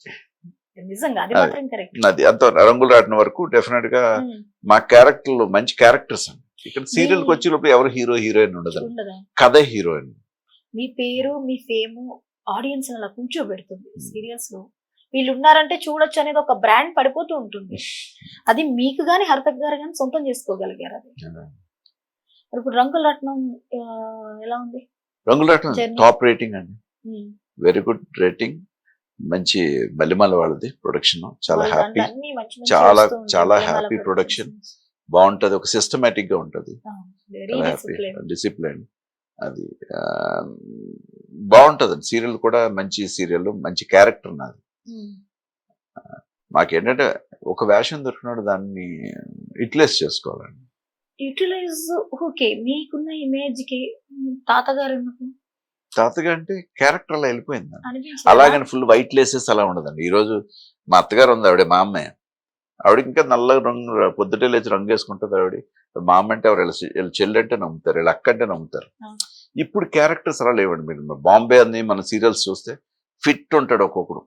నిజంగా అది మాత్రం కరెక్ట్. అది అంత రంగులు రాటిన వరకు డెఫినెట్ గా మా క్యారెక్టర్లు మంచి క్యారెక్టర్స్ అండి. ఇక్కడ సీరియల్ కి వచ్చేటప్పుడు ఎవరు హీరో హీరోయిన్ ఉండదు, కథ హీరోయిన్. మీ పేరు మీ ఫేమ్ ఆడియన్స్ అలా కూర్చోబెడుతుంది. సీరియల్స్ లో వీళ్ళు ఉన్నారంటే చూడొచ్చు అనేది ఒక బ్రాండ్ పడిపోతూ ఉంటుంది. అది మీకు గాని హరిత గారు గాని సొంతం చేసుకోగలిగారు. అది ఇప్పుడు రంగుల రత్నం ఎలా ఉంది? రంగుల రత్నం టాప్ రేటింగ్ అండి, వెరీ గుడ్ రేటింగ్. మంచి మల్లిమల వాళ్ళది ప్రొడక్షన్, చాలా హ్యాపీ, చాలా చాలా హ్యాపీ ప్రొడక్షన్. బాగుంటది, ఒక సిస్టమేటిక్ గా ఉంటది, డిసిప్లిన్. అది బాగుంటది. సీరియల్ కూడా మంచి సీరియల్, మంచి క్యారెక్టర్ నాది. మాకేంటంటే ఒక వేషం దొరికినాడు దాన్ని యూటిలైజ్ చేసుకోవాలండి. Utilise okay. మీకున్న ఇమేజ్ కి తాతగారు ఎందుకు? తాతగా అంటే క్యారెక్టర్ అలా వెళ్ళిపోయింది. అలాగని ఫుల్ వైట్ లేసెస్ అలా ఉండదండి. ఈ రోజు మా అత్తగారు ఉంది, ఆవిడ మా అమ్మాయి. ఆవిడకి ఇంకా నల్ల రంగు, పొద్దుటే లేచి రంగు వేసుకుంటుంది ఆవిడ. మా అమ్మ అంటే ఆవిడ వీళ్ళ చెల్లి అంటే నమ్ముతారు, వీళ్ళ అక్క అంటే నమ్ముతారు. ఇప్పుడు క్యారెక్టర్స్ అలా లేవండి. మీరు బాంబే అని మన సీరియల్స్ చూస్తే ఫిట్ ఉంటాడు ఒక్కొక్కడు.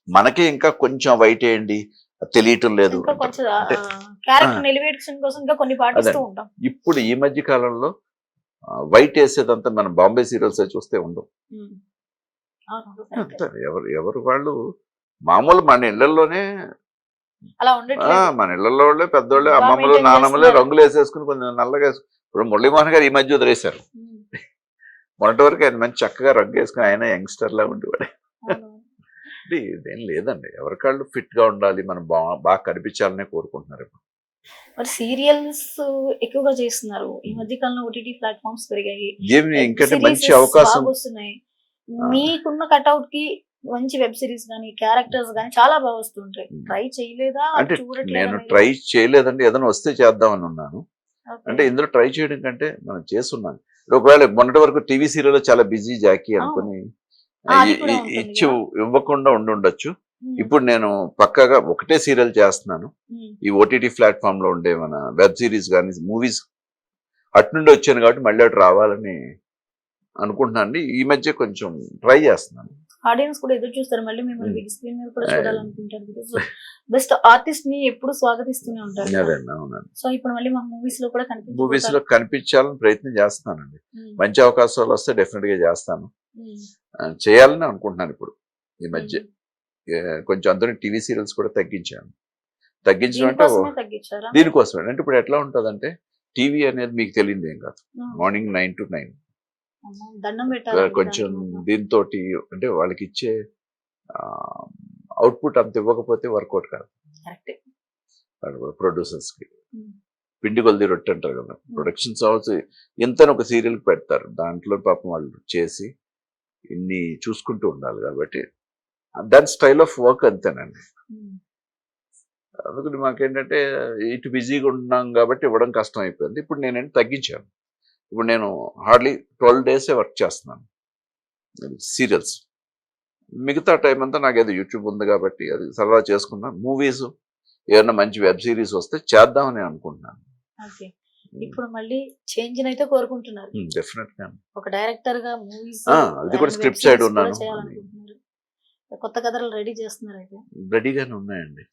మనకే ఇంకా కొంచెం వైట్ వేయండి, తెలియటం లేదు. ఇప్పుడు ఈ మధ్య కాలంలో వైట్ వేసేదంతా మనం బాంబే సీరియల్స్ చూస్తే ఉండవు. ఎవరు వాళ్ళు మామూలు మన ఇళ్లలోనే, మన ఇళ్లలో వాళ్ళే పెద్దోళ్ళే, అమ్మమ్మలు నానమ్మలే రంగులు వేసేసుకుని కొంచెం నల్లగా. ఇప్పుడు మురళీమోహన్ గారు ఈ మధ్య వదిలేశారు. మొన్నటి వరకు ఆయన మంచి చక్కగా రంగు వేసుకుని ఆయన యంగ్స్టర్ లా ఉండేవాడే. ఇదేం లేదండి, ఎవరికాళ్ళు ఫిట్ గా ఉండాలి, మనం బాగా కనిపించాలనే కోరుకుంటున్నారు. ఇప్పుడు మరి సీరియల్స్ ఎక్కువగా చేస్తున్నారు ఈ మధ్య కాలంలో. ఓటీటీ ప్లాట్ఫామ్స్ పెరిగాయి, ఇంకంటే మంచి అవకాశం వస్తున్నాయి. మీకున్న కట్అవుట్ కి మంచి వెబ్ సిరీస్ గానీ క్యారెక్టర్స్ గానీ చాలా బాగా వస్తుంటాయి. ట్రై చేయలేదా? అంటే నేను ట్రై చేయలేదండి, ఏదైనా వస్తే చేద్దామని ఉన్నాను. అంటే ఇందులో ట్రై చేయడం కంటే మనం చేస్తున్నాను. ఒకవేళ మొన్నటి వరకు టీవీ సీరియల్ చాలా బిజీ జాకీ అనుకుని ఇవ్వకుండా ఉండొచ్చు. ఇప్పుడు నేను పక్కాగా ఒకటే సీరియల్ చేస్తున్నాను. ఈ ఓటీటీ ప్లాట్ఫామ్ లో ఉండే మన వెబ్ సిరీస్ కానీ మూవీస్ అటు నుండి వచ్చాను కాబట్టి మళ్ళీ అటు రావాలని అనుకుంటున్నాను. ఈ మధ్య కొంచెం ట్రై చేస్తున్నాను. ఆడియన్స్ కూడా ఎదురు చూస్తారు, మళ్ళీ మిమ్మల్ని బిగ్ స్క్రీన్ మీద కూడా చూడాలనుకుంటారు. బెస్ట్ ఆర్టిస్ట్ ని ఎప్పుడు స్వాగతిస్తూనే ఉంటారు. సో ఇప్పుడు మళ్ళీ మా మూవీస్ లో కూడా కనిపించాలని ప్రయత్నం చేస్తున్నానండి. మంచి అవకాశాలు వస్తే డెఫినెట్ గా చేస్తాను, చేయాలని అనుకుంటున్నాను. ఇప్పుడు ఈ మధ్య కొంచెం అందరూ టీవీ సీరియల్స్ కూడా తగ్గించడం అంటే దీనికోసమే. అంటే ఇప్పుడు ఎట్లా ఉంటుందంటే టీవీ అనేది మీకు తెలియదు ఏం కాదు, మార్నింగ్ 9 to 9 కొంచెం దీంతో అంటే వాళ్ళకి ఇచ్చే అవుట్పుట్ అంత ఇవ్వకపోతే వర్కౌట్ కాదు. ప్రొడ్యూసర్స్ కి పిండి కొలిది రొట్టె అంటారు కదా. ప్రొడక్షన్స్ హౌస్ ఎంతని ఒక సీరియల్ పెడతారు, దాంట్లో పాపం వాళ్ళు చేసి ఇన్ని చూసుకుంటూ ఉండాలి. కాబట్టి దాని స్టైల్ ఆఫ్ వర్క్ అంతేనండి. అందుకని మాకేంటంటే ఇటు బిజీగా ఉన్నాం కాబట్టి ఇవ్వడం కష్టం అయిపోయింది. ఇప్పుడు నేనేంటి తగ్గించాను. ఇప్పుడు నేను హార్డ్లీ 12 days వర్క్ చేస్తున్నాను సీరియల్స్. మిగతా టైం అంతా నాకు ఏదో యూట్యూబ్ ఉంది కాబట్టి అది సరదా చేసుకున్నాను. మూవీస్ ఏదైనా మంచి వెబ్ సిరీస్ వస్తే చేద్దామని అనుకుంటున్నాను. ఇప్పుడు మళ్ళీ చేంజ్ అయితే కోరుకుంటున్నారు డెఫినెట్ గా. ఒక డైరెక్టర్ గా మూవీస్ అది కూడా స్క్రిప్ట్ సైడ్ ఉన్నాను. కొత్త కథలు రెడీ చేస్తున్నారు అయితే? రెడీగానే ఉన్నాయండి,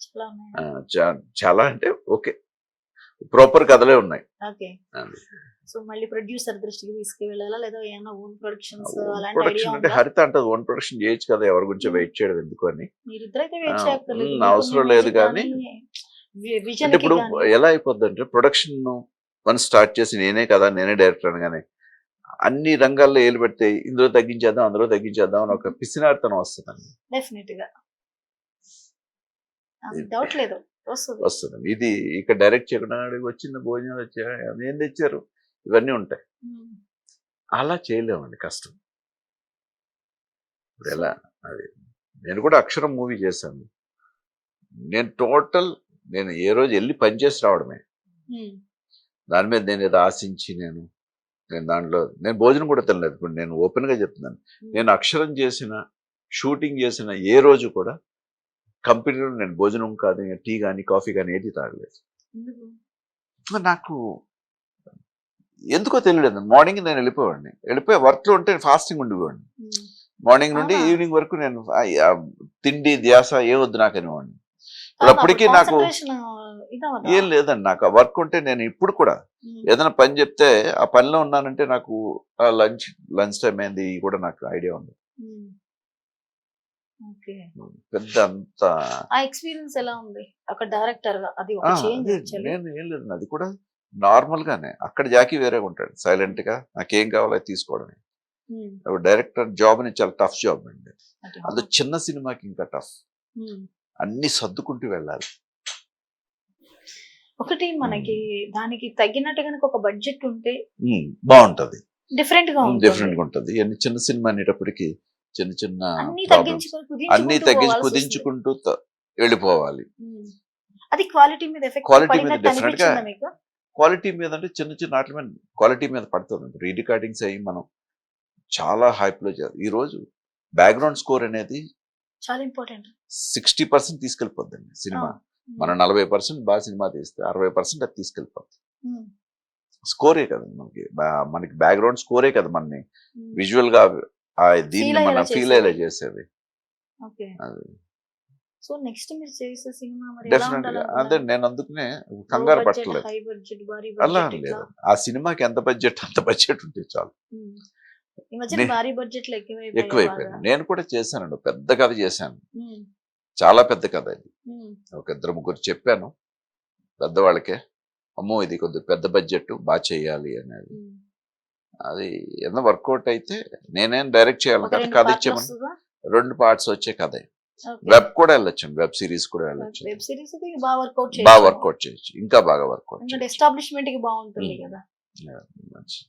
చాలా అంటే ఓకే, ప్రాపర్ కథలే ఉన్నాయి. సో మళ్ళీ ప్రొడ్యూసర్ దృష్టికి తీసుకువెళ్ళాలా లేదా ఏమైనా ఓన్ ప్రొడక్షన్స్ అలాంటి ప్రొడక్షన్ అంటే హరిత అంటే ఓన్ ప్రొడక్షన్ చేయొచ్చు కదా, ఎవరి గురించి వెయిట్ చేయడం ఎందుకు అని. మీరిద్దరైతే వెయిట్ చేయక్కర్లేదు, అవసరం లేదు. కానీ ఇప్పుడు ఎలా అయిపోద్ది అంటే ప్రొడక్షన్ వన్ స్టార్ట్ చేసి నేనే కదా, నేనే డైరెక్టర్ అనగానే అన్ని రంగాల్లో ఏలు పెడితే ఇందులో తగ్గించేద్దాం అందులో తగ్గించేద్దాం అని ఒక పిసినార్తనం వస్తుందండి. డెఫినెట్ గా డౌట్ లేదు, వస్తుంది. ఇది ఇక్కడ డైరెక్ట్ చేయకుండా వచ్చిన భోజనాలు వచ్చా ఏం తెచ్చారు ఇవన్నీ ఉంటాయి. అలా చేయలేమండి, కష్టం. ఇప్పుడు ఎలా అది నేను కూడా అక్షరం మూవీ చేశాను. నేను ఏ రోజు వెళ్ళి పనిచేసి రావడమే. దాని మీద నేను ఏదో ఆశించి నేను దాంట్లో నేను భోజనం కూడా తినలేదు. ఇప్పుడు నేను ఓపెన్ గా చెప్తున్నాను, నేను అక్షరం చేసిన షూటింగ్ చేసిన ఏ రోజు కూడా కంపెనీలో నేను భోజనం కాదు, టీ కానీ కాఫీ కానీ ఏది తాగలేదు. నాకు ఎందుకో తెలియలేదు. మార్నింగ్ నేను వెళ్ళిపోయి వర్క్ లో ఉంటే ఫాస్టింగ్ ఉండిపోండి. మార్నింగ్ నుండి ఈవినింగ్ వరకు నేను తిండి ధ్యాస ఏ వద్దు నాకు అనేవాడిని. అప్పటికీ నాకు ఏం లేదండి. నాకు వర్క్ ఉంటే నేను ఇప్పుడు కూడా ఏదైనా పని చెప్తే ఆ పనిలో ఉన్నానంటే నాకు లంచ్ టైం అయింది కూడా నాకు ఐడియా ఉంది. పెద్ద అంత ఎక్స్పీరియన్స్ ఎలా ఉంది అక్కడ డైరెక్టర్ గా? అది ఒక చేంజ్. నేను ఏం లేదు, అది కూడా నార్మల్ గానే. అక్కడ జాకీ వేరేగా ఉంటాడు, సైలెంట్ గా నాకేం కావాలో తీసుకోవడమే. డైరెక్టర్ జాబ్ అని చాలా టఫ్ జాబ్ అండి. అది చిన్న సినిమాకి ఇంకా టఫ్. అన్ని సర్దుకుంటూ వెళ్ళాలి. ఒకటి మనకి దానికి తగ్గినట్టు కనుక ఒక బడ్జెట్ ఉంటే బాగుంటది, డిఫరెంట్ గా ఉంటది. అన్ని చిన్న సినిమా అనేటప్పటికి చిన్న చిన్న అన్ని తగ్గించి కుదించుకుంటూ వెళ్ళిపోవాలి. అది క్వాలిటీ మీద డెఫినెట్ గా క్వాలిటీ మీద అంటే చిన్న చిన్న వాటి మీద క్వాలిటీ మీద పడుతుంది. రీ రికార్డింగ్స్ అయ్యి మనం చాలా హైప్ లో చేయాలి. ఈ రోజు బ్యాక్గ్రౌండ్ స్కోర్ అనేది చాలా ఇంపార్టెంట్. 60% తీసుకెళ్ళిపోద్దండి సినిమా. మనం 40% బాగా సినిమా తీస్తే 60% అది తీసుకెళ్ళిపోద్ది. స్కోరే కదా మనకి బ్యాక్గ్రౌండ్ స్కోరే కదా మనని విజువల్ గా దీన్ని మనం ఫీల్ అయ్యేలా చేసేది. సో నెక్స్ట్ మీరు చేసే సినిమా మరి డెఫినెట్ గా అదే. నేను అందుకనే కంగారు పట్టలేదు. అలా లేదు, ఆ సినిమాకి ఎంత బడ్జెట్ అంత బడ్జెట్ ఉంటే చాలు. భారీ బడ్జెట్ ఎక్కువైపోయింది. నేను కూడా చేశానండి, పెద్ద కథ చేశాను, చాలా పెద్ద కథ. ఇది ఒక 2-3 చెప్పాను పెద్దవాళ్ళకే, అమ్మో ఇది కొద్దిగా పెద్ద బడ్జెట్ బాగా చేయాలి అనేది. అది ఏదైనా వర్కౌట్ అయితే నేనేం డైరెక్ట్ చేయాలి. కథ ఇచ్చేమని 2 పార్ట్స్ వచ్చే కథ. వెబ్ కూడా వెళ్ళొచ్చు, వెబ్ సిరీస్ కూడా వెళ్ళొచ్చు. బాగా వర్కౌట్ చేయొచ్చు, ఇంకా బాగా వర్కౌట్ ఎస్టాబ్లిష్మెంట్ కి బాగుంటుంది కదా.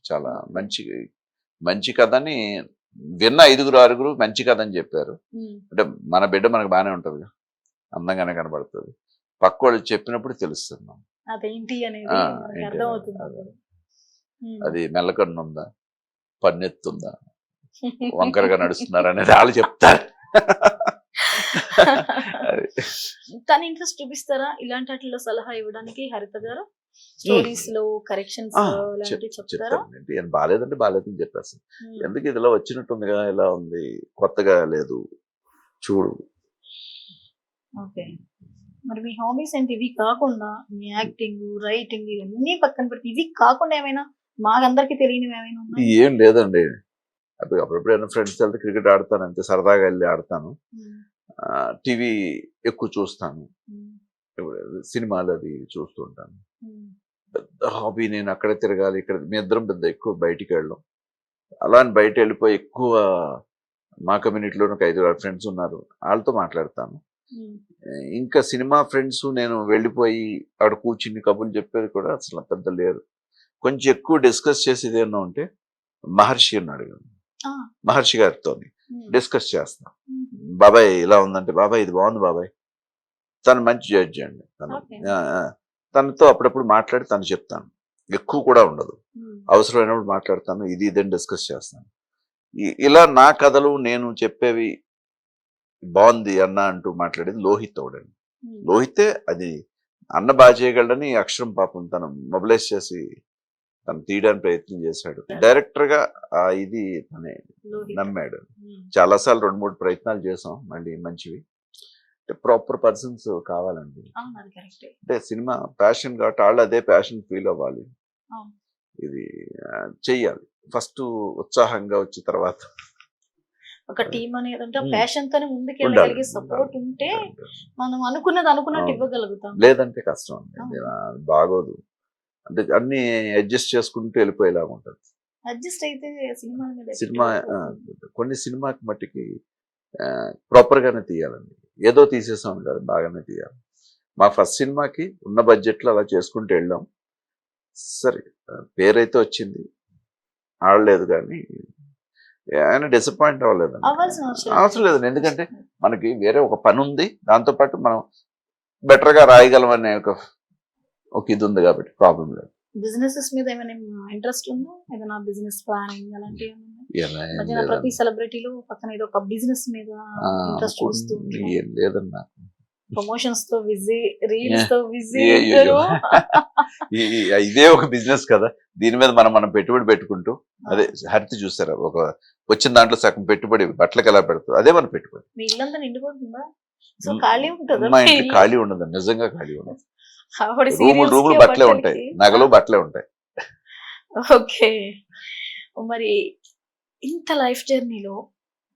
చాలా మంచి కథని విన్న 5-6 మంచి కథ అని చెప్పారు. అంటే మన బిడ్డ మనకు బాగానే ఉంటది, అందంగానే కనబడుతుంది. పక్క వాళ్ళు చెప్పినప్పుడు తెలుస్తుంది అది మెల్లకన్ను ఉందా, పన్నెత్తుందా, వంకరగా నడుస్తున్నారు అనేది వాళ్ళు చెప్తారు. తన ఇంట్రెస్ట్ చూపిస్తారా ఇలాంటి వాటిలో సలహా ఇవ్వడానికి? హరిత గారు స్టోరీస్ లో కరెక్షన్స్ చెప్తారా? బాగాలేదంటే బాగాలేదని చెప్పేస్తాను. ఎందుకు ఇదిలా వచ్చినట్టుంది కదా, ఇలా ఉంది, కొత్తగా లేదు, చూడు. ఓకే, మరి మీ హాబీస్ ఏంటి? ఇవి కాకుండా మీ యాక్టింగ్, రైటింగ్ ఇవన్నీ పక్కన పెడితే ఇవి కాకుండా ఏమైనా మాకందరికి తెలియనివి ఏమైనా ఉన్నాయి? ఏం లేదండి. అప్పుడెప్పుడైనా ఫ్రెండ్స్ వెళ్తే క్రికెట్ ఆడతాను, అంతే సరదాగా వెళ్ళి ఆడతాను. టీవీ ఎక్కువ చూస్తాను, సినిమాలు అవి చూస్తుంటాను. పెద్ద హాబీ నేను అక్కడ తిరగాలి ఇక్కడ. మీ ఇద్దరం పెద్ద ఎక్కువ బయటికి వెళ్ళడం. అలా అని బయట వెళ్ళిపోయి ఎక్కువ మా కమ్యూనిటీలో ఒక 5-6 ఫ్రెండ్స్ ఉన్నారు, వాళ్ళతో మాట్లాడతాను. ఇంకా సినిమా ఫ్రెండ్స్ నేను వెళ్ళిపోయి ఆడ కూర్చుని కబుర్లు చెప్పేది కూడా అసలు పెద్ద లేరు. కొంచెం ఎక్కువ డిస్కస్ చేసేది ఏమన్నా ఉంటే మహర్షి ఉన్నాడు, మహర్షి గారితో డిస్కస్ చేస్తాం. బాబాయ్ ఇలా ఉందంటే, బాబాయ్ ఇది బాగుంది బాబాయ్. తను మంచి జడ్జి అండి. తనతో అప్పుడప్పుడు మాట్లాడి తను చెప్తాను. ఎక్కువ కూడా ఉండదు, అవసరమైనప్పుడు మాట్లాడతాను, ఇది ఇదని డిస్కస్ చేస్తాను. ఇలా నా కథలు నేను చెప్పేవి బాగుంది అన్న అంటూ మాట్లాడేది లోహిత్ తోడండి. లోహితే అది అన్న బాగా చేయగలడని అక్షరం పాపం తను మొబిలైజ్ చేసి తను తీయడానికి ప్రయత్నం చేశాడు. డైరెక్టర్ గా ఇది తనే నమ్మాడు. చాలాసార్లు 2-3 ప్రయత్నాలు చేసాం, మళ్ళీ మంచివి. అంటే ప్రాపర్ పర్సన్స్ కావాలండి. అంటే సినిమా ప్యాషన్ కాబట్టి వాళ్ళు అదే ప్యాషన్ ఫీల్ అవ్వాలి. ఇది చెయ్యాలి. ఫస్ట్ ఉత్సాహంగా వచ్చి తర్వాత ఒక టీం అనేది అంటే ప్యాషన్ తోనే ముందుకు వెళ్ళగలిగే సపోర్ట్ ఉంటే మనం అనుకున్నట్టు ఇవ్వగలుగుతాం. లేదంటే కష్టం అండి, బాగోదు. అంటే అన్ని అడ్జస్ట్ చేసుకుంటూ వెళ్ళిపోయేలాగా ఉంటుంది. అడ్జస్ట్ అయితే సినిమా కొన్ని సినిమాకి మట్టికి ప్రాపర్ గానే తీయాలండి. ఏదో తీసేసాం కాదు, బాగానే తీయాలి. మా ఫస్ట్ సినిమాకి ఉన్న బడ్జెట్లో అలా చేసుకుంటూ వెళ్ళాం. సరే పేరైతే వచ్చింది, ఆడలేదు కానీ ఆయన డిసప్పాయింట్ అవ్వలేదండి. అవ్వాల్సిన అవసరం అవసరం లేదండి. ఎందుకంటే మనకి వేరే ఒక పని ఉంది, దాంతోపాటు మనం బెటర్గా రాయగలం అనే ఒక ఇది ఉంది కాబట్టి ప్రాబ్లం లేదు. బిజినెసెస్ మీద ఏమైనా ఇంట్రెస్ట్ ఉందా? ఏదైనా బిజినెస్ ప్లానింగ్ అలాంటివి ఏం మధ్యన ప్రతి సెలబ్రిటీలు పక్కన ఏదో ఒక బిజినెస్ మీద ఇంట్రెస్ట్ చూస్తూ ఏం లేదన్నా. ప్రమోషన్స్ తో బిజీ, రీల్స్ తో బిజీ. ఇదే ఒక బిజినెస్ కదా, దీని మీద మనం పెట్టుబడి పెట్టుకుంటూ, అదే హరిత చూస్తారా, ఒక వచ్చిన దాంట్లో సగం పెట్టుబడి బట్టలకు ఎలా పెడుతుంది, అదే మన పెట్టుబడి. మీ ఇల్లంతా నిండిపోతుందా? సో ఖాళీ ఉంటుందా? మా ఇంటి ఖాళీ ఉండదు, నిజంగా ఖాళీ ఉండదు. ఆవిడ రూములు serials కి బట్టలే ఉంటాయి, బట్టలకి. నగలు బట్టలే ఉంటాయి. ఓకే. మరి ఇంత లైఫ్ జర్నీలో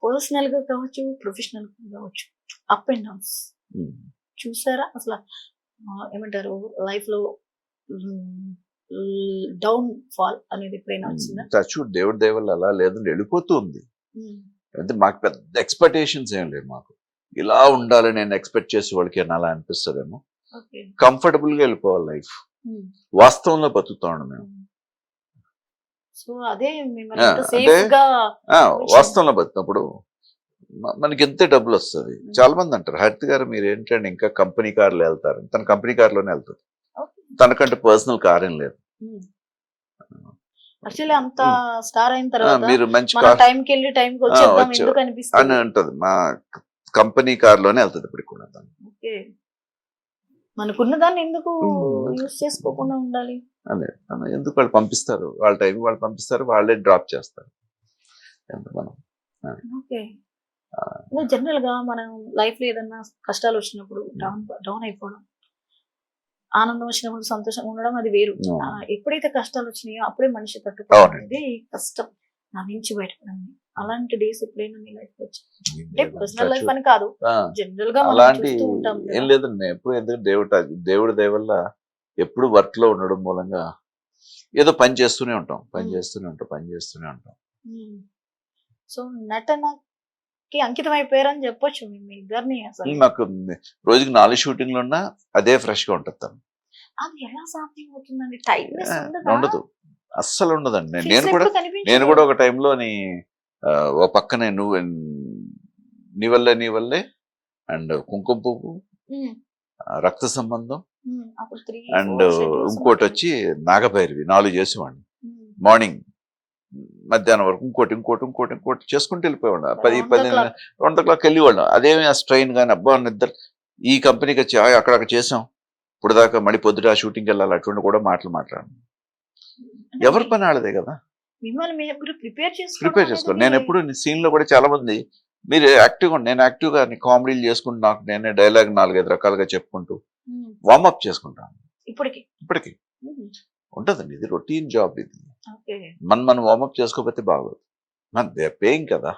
పర్సనల్ గా కావచ్చు, ప్రొఫెషనల్ గా కావచ్చు, అప్ అండ్ డౌన్స్ చూసారా? అసలు ఏమంటారు, లైఫ్ లో డౌన్ ఫాల్ అనేది ఎప్పుడైనా వచ్చిందా? చచ్చు దేవుడి దేవల్ల అలా లేదు, వెళ్ళిపోతూ ఉంది. అంటే మాకు పెద్ద ఎక్స్పెక్టేషన్స్ ఏం లేవు. మాకు ఇలా ఉండాలి నేను ఎక్స్పెక్ట్ చేసే వాళ్ళకి అని అలా అనిపిస్తుందేమో. ఓకే. కంఫర్టబుల్ గా వెళ్ళిపోవాలి లైఫ్, వాస్తవంలో బతుకుతాం మేము. సో అదే మిమ్మల్ని ఆ, ఎంత అంటే సేఫ్ గా వాస్తవంలో బతుకున్నప్పుడు మనకి ఎంతే డబ్బులు వస్తుంది. చాలా మంది అంటారు, హరిత గారు మీరు ఏంటంటే ఇంకా కంపెనీ కార్లో వెళ్తారు. తన కంపెనీ కార్లోనే వెళ్తుంది, తనకంటే పర్సనల్ కార్ ఏం లేదు. యాక్చువల్లీ అంత స్టార్ అయిన తర్వాత మీరు మంచి మన కార్ టైంకి వెళ్ళి టైంకి వచ్చేద్దాం వచ్చే- ఎందుకు అని అనిపిస్తుంది? అంటది. మా కంపెనీ కార్లోనే వెళ్తుంది ఇప్పుడు కూడా తను. ఓకే. మనకున్న దాన్ని ఎందుకు Hmm. యూస్ చేసుకోకుండా ఉండాలి? అదే తను ఎందుకు వాళ్ళు పంపిస్తారు, వాళ్ళ టైం వాళ్ళు పంపిస్తారు, వాళ్ళే డ్రాప్ చేస్తారు. ఎంత మనం ఓకే. జనరల్ గా మనం లైఫ్ లో ఏదన్నా కష్టాలు వచ్చినప్పుడు డౌన్ అయిపోవడం, ఆనందం వచ్చినప్పుడు సంతోషంగా ఉండడం అది వేరు. అవును. ఎప్పుడైతే కష్టాలు వచ్చినాయో అప్పుడే మనిషి తట్టుకోవడం అవునండి. అనేది కష్టం. నా నుంచి బయటపడండి. అలాంటి డేస్ ఎప్పుడైనా మీ లైఫ్ లో వచ్చాయి? అంటే పర్సనల్ లైఫ్ అని కాదు, ఆ, జనరల్ గా మనం అలాంటి చూస్తూ ఉంటాం ఏం కదా. లేదండి. నేను ఎప్పుడు ఎందుకంటే దేవుడి దయ వల్ల ఎప్పుడు వర్క్ లో ఉండడం మూలంగా ఏదో పని చేస్తూనే ఉంటాం, పని చేస్తూనే ఉంటాం. సో నటనకి అంకితం అయిపోయారని చెప్పొచ్చు మీ ఇద్దరిని. అసలు మాకు రోజుకి 4 షూటింగ్లు ఉన్నా అదే ఫ్రెష్ గా ఉంటుంది తను. అది ఎలా సాధ్యం అవుతుందండి? టైమ్లెస్ ఉండదు, అస్సలు ఉండదండి. నేను కూడా ఒక టైంలో ఓ పక్కనే నీ వల్లే అండ్ కుంకుమ పువ్వు, రక్త సంబంధం, అండ్ ఇంకోటి వచ్చి నాగభైరవి 4 చేసేవాడిని. మార్నింగ్ మధ్యాహ్నం వరకు ఇంకోటి చేసుకుంటూ వెళ్ళిపోయేవాడు. 1 o'clock వెళ్ళేవాళ్ళం. అదేమి ఆ స్ట్రెయిన్ కానీ అబ్బా నిద్ర. ఈ కంపెనీకి వచ్చి అక్కడ చేసాం, ఇప్పుడు దాకా మళ్ళీ పొద్దుట షూటింగ్కి వెళ్ళాలి, అటువంటి కూడా మాట్లాడు. ఎవరి పని ఆడదే కదా, ప్రిపేర్ చేసుకోవాలి. నేను ఎప్పుడు సీన్ లో కూడా చాలా మంది మీరు యాక్టివ్గా నేను యాక్టివ్గా కామెడీలు చేసుకుంటూ నాకు నేనే డైలాగ్ 4-5 రకాలుగా చెప్పుకుంటూ వార్మప్ చేసుకుంటాను. ఇప్పటికి ఉంటుందండి, ఇది రొటీన్ జాబ్. ఇది మనం వార్మప్ చేసుకోకపోతే బాగోదు. మన దే పేయింగ్ కదా,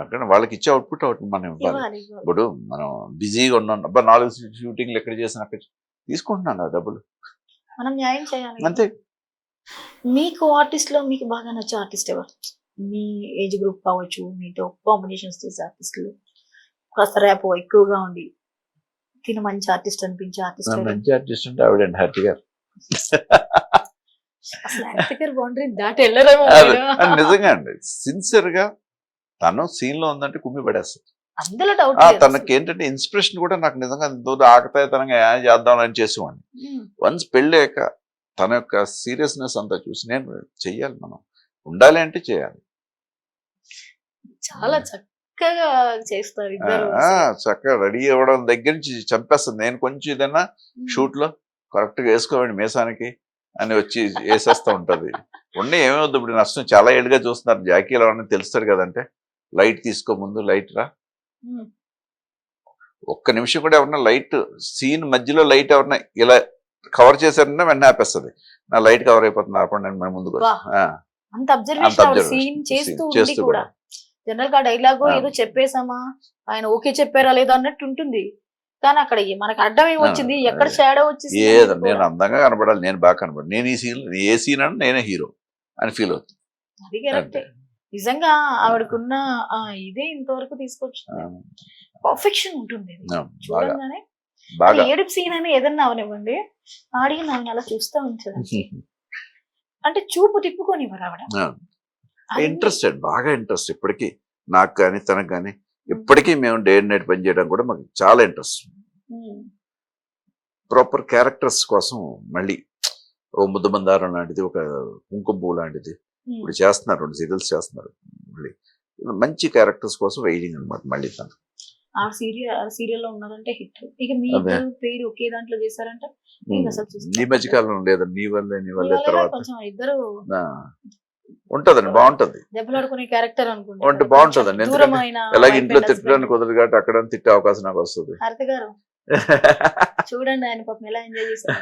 అక్కడ వాళ్ళకి ఇచ్చే అవుట్పుట్ మనం ఇవ్వాలి. ఇప్పుడు మనం బిజీగా ఉన్నాం, అబ్బా 4 షూటింగ్లు ఎక్కడ చేసిన అక్కడ తీసుకుంటున్నాను ఆ డబ్బులు, మనం న్యాయం చేయాలి. అంతే. మీకు ఆర్టిస్ట్ లో మీకు బాగా నచ్చే ఆర్టిస్ట్ ఎవరు? మీ ఏజ్ గ్రూప్ కావచ్చు, మీతో కాంబినేషన్స్ చేసే ఆర్టిస్టులు, కాస్త ర్యాప్ ఎక్కువగా ఉండి తిన మంచి ఆర్టిస్ట్ అనిపించే ఆర్టిస్ట్. మంచి ఆర్టిస్ట్ అంటే ఆవిడండి, హరిత గారు. అసలు హరిత గారు బౌండరీ దాటి వెళ్ళరేమో. నిజంగా అండి, సిన్సియర్ గా తను సీన్ లో ఉందంటే కుమ్మి పడేస్తుంది. అందులో డౌట్ తనకి ఏంటంటే ఇన్స్పిరేషన్ కూడా నాకు నిజంగా ఆకతాయితనంగా చేద్దామని చేసేవాడిని. వన్స్ పెళ్ళాక తన యొక్క సీరియస్నెస్ అంతా చూసి నేను చెయ్యాలి, మనం ఉండాలి అంటే చేయాలి. చాలా చక్కగా చేస్తారు ఇద్దరు. చక్కగా రెడీ అవ్వడం దగ్గర నుంచి చంపేస్తుంది. నేను కొంచెం ఏదైనా షూట్ లో కరెక్ట్ గా వేసుకోవండి మేసానికి అని వచ్చి వేసేస్తూ ఉంటది. ఏమవుతుంది ఇప్పుడు నష్టం, చాలా ఏళ్ళుగా చూస్తున్నారు. జాకీలో అని తెలుస్తారు కదంటే లైట్ తీసుకో ముందు, లైట్ రా, ఒక్క నిమిషం కూడా ఎవరన్నా లైట్ సీన్ మధ్యలో లైట్ ఎవరన్నా ఇలా కవర్ చేశారన్నా వెంటనే ఆపేస్తుంది. నా లైట్ కవర్ అయిపోతుంది, ఆపండి నేను ముందుకు. అంత అబ్జర్వేషన్ సీన్ చేస్తూ కూడా జనరల్ గా డైలాగ్ ఏదో చెప్పేసామా, ఆయన ఓకే చెప్పారా లేదా అన్నట్టు ఉంటుంది. కానీ అక్కడ మనకు అడ్డం ఏమొచ్చింది, ఎక్కడ షాడో వచ్చింది. నేను అందంగా కనపడాలి, నేను బాగా కనపడాలి, నేను ఈ సీన్ ఏ సీన్ అంటే నేనే హీరో అని ఫీల్ అవుతుంది. అది కరెక్టే. నిజంగా ఆవిడకున్న ఇదే ఇంతవరకు తీసుకొచ్చింది. పర్ఫెక్షన్ ఉంటుంది చూడంగానే. ఏడుపు సీన్ అని ఏదన్నా అవనివ్వండి, ఆడియన్ ఆవిడ అలా చూస్తూ ఉంచండి. అంటే చూపు తిప్పుకొనివ్వరు ఆవిడ. ఇంట్రెస్టెడ్, బాగా ఇంట్రెస్ట్ ఇప్పటికీ. నాకు కానీ తనకు కానీ ఇప్పటికీ మేము డే అండ్ నైట్ పని చేయడం కూడా మాకు చాలా ఇంట్రెస్ట్. ప్రాపర్ క్యారెక్టర్స్ కోసం మళ్ళీ ఓ ముద్దమందారం లాంటిది, ఒక కుంకుమ పువ్వు లాంటిది ఇప్పుడు చేస్తున్నారు, 2 సీరియల్స్ చేస్తున్నారు. మళ్ళీ మంచి క్యారెక్టర్స్ కోసం వెయిటింగ్ అనమాట మళ్ళీ తను. ఆ సీరియల్లో ఉన్నారంటే హిట్. ఇక మీ అదే. ఇద్దరు పేరు ఒకే దాంట్లో చేశారంటే ఇంకా అసలు ఈ మధ్య కాలం లేదా నీ వల్లే తర్వాత కొంచెం ఇద్దరు ఉంటదండి, బాగుంటది. దెబ్బలాడుకునే క్యారెక్టర్ అంటే అనుకుంటా. బాగుంటదండి, ఎందుకంటే దూరమైన ఎలాగ wife ఇంట్లో and తిట్టడానికి husband. కుదరదు కాబట్టి అక్కడ తిట్టే అవకాశం నాకు వస్తుంది. హరిత గారు చూడండి ఆయన పాపం ఎలా ఎంజాయ్ చేస్తారు.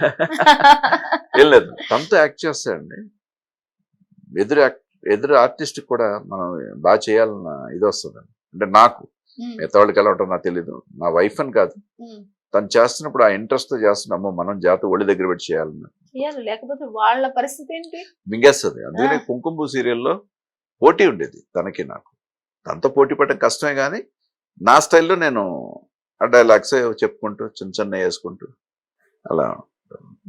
ఏం లేదు, తనతో యాక్ట్ చేస్తాయండి. ఎదురు ఆర్టిస్ట్ కూడా మనం బాగా చేయాలన్న ఇది వస్తుంది. అంటే నాకు మిగతా వాళ్ళకి ఎలా ఉంటుందో నాకు తెలీదు, నా వైఫ్ అని కాదు, తను చేస్తున్నప్పుడు ఆ ఇంట్రెస్ట్ తో చేస్తున్నాము, మనం జాత ఒళ్ళు దగ్గర పెట్టి చేయాలన్న చేయాలి, లేకపోతే వాళ్ళ పరిస్థితి ఏంటి? మింగేస్తుంది. అందుకనే కుంకుమ సీరియల్లో పోటీ ఉండేది తనకి నాకు. తనతో పోటీ పడడం కష్టమే కానీ నా స్టైల్లో నేను ఆ డైలాగ్స్ చెప్పుకుంటూ చిన్న చిన్న వేసుకుంటూ అలా.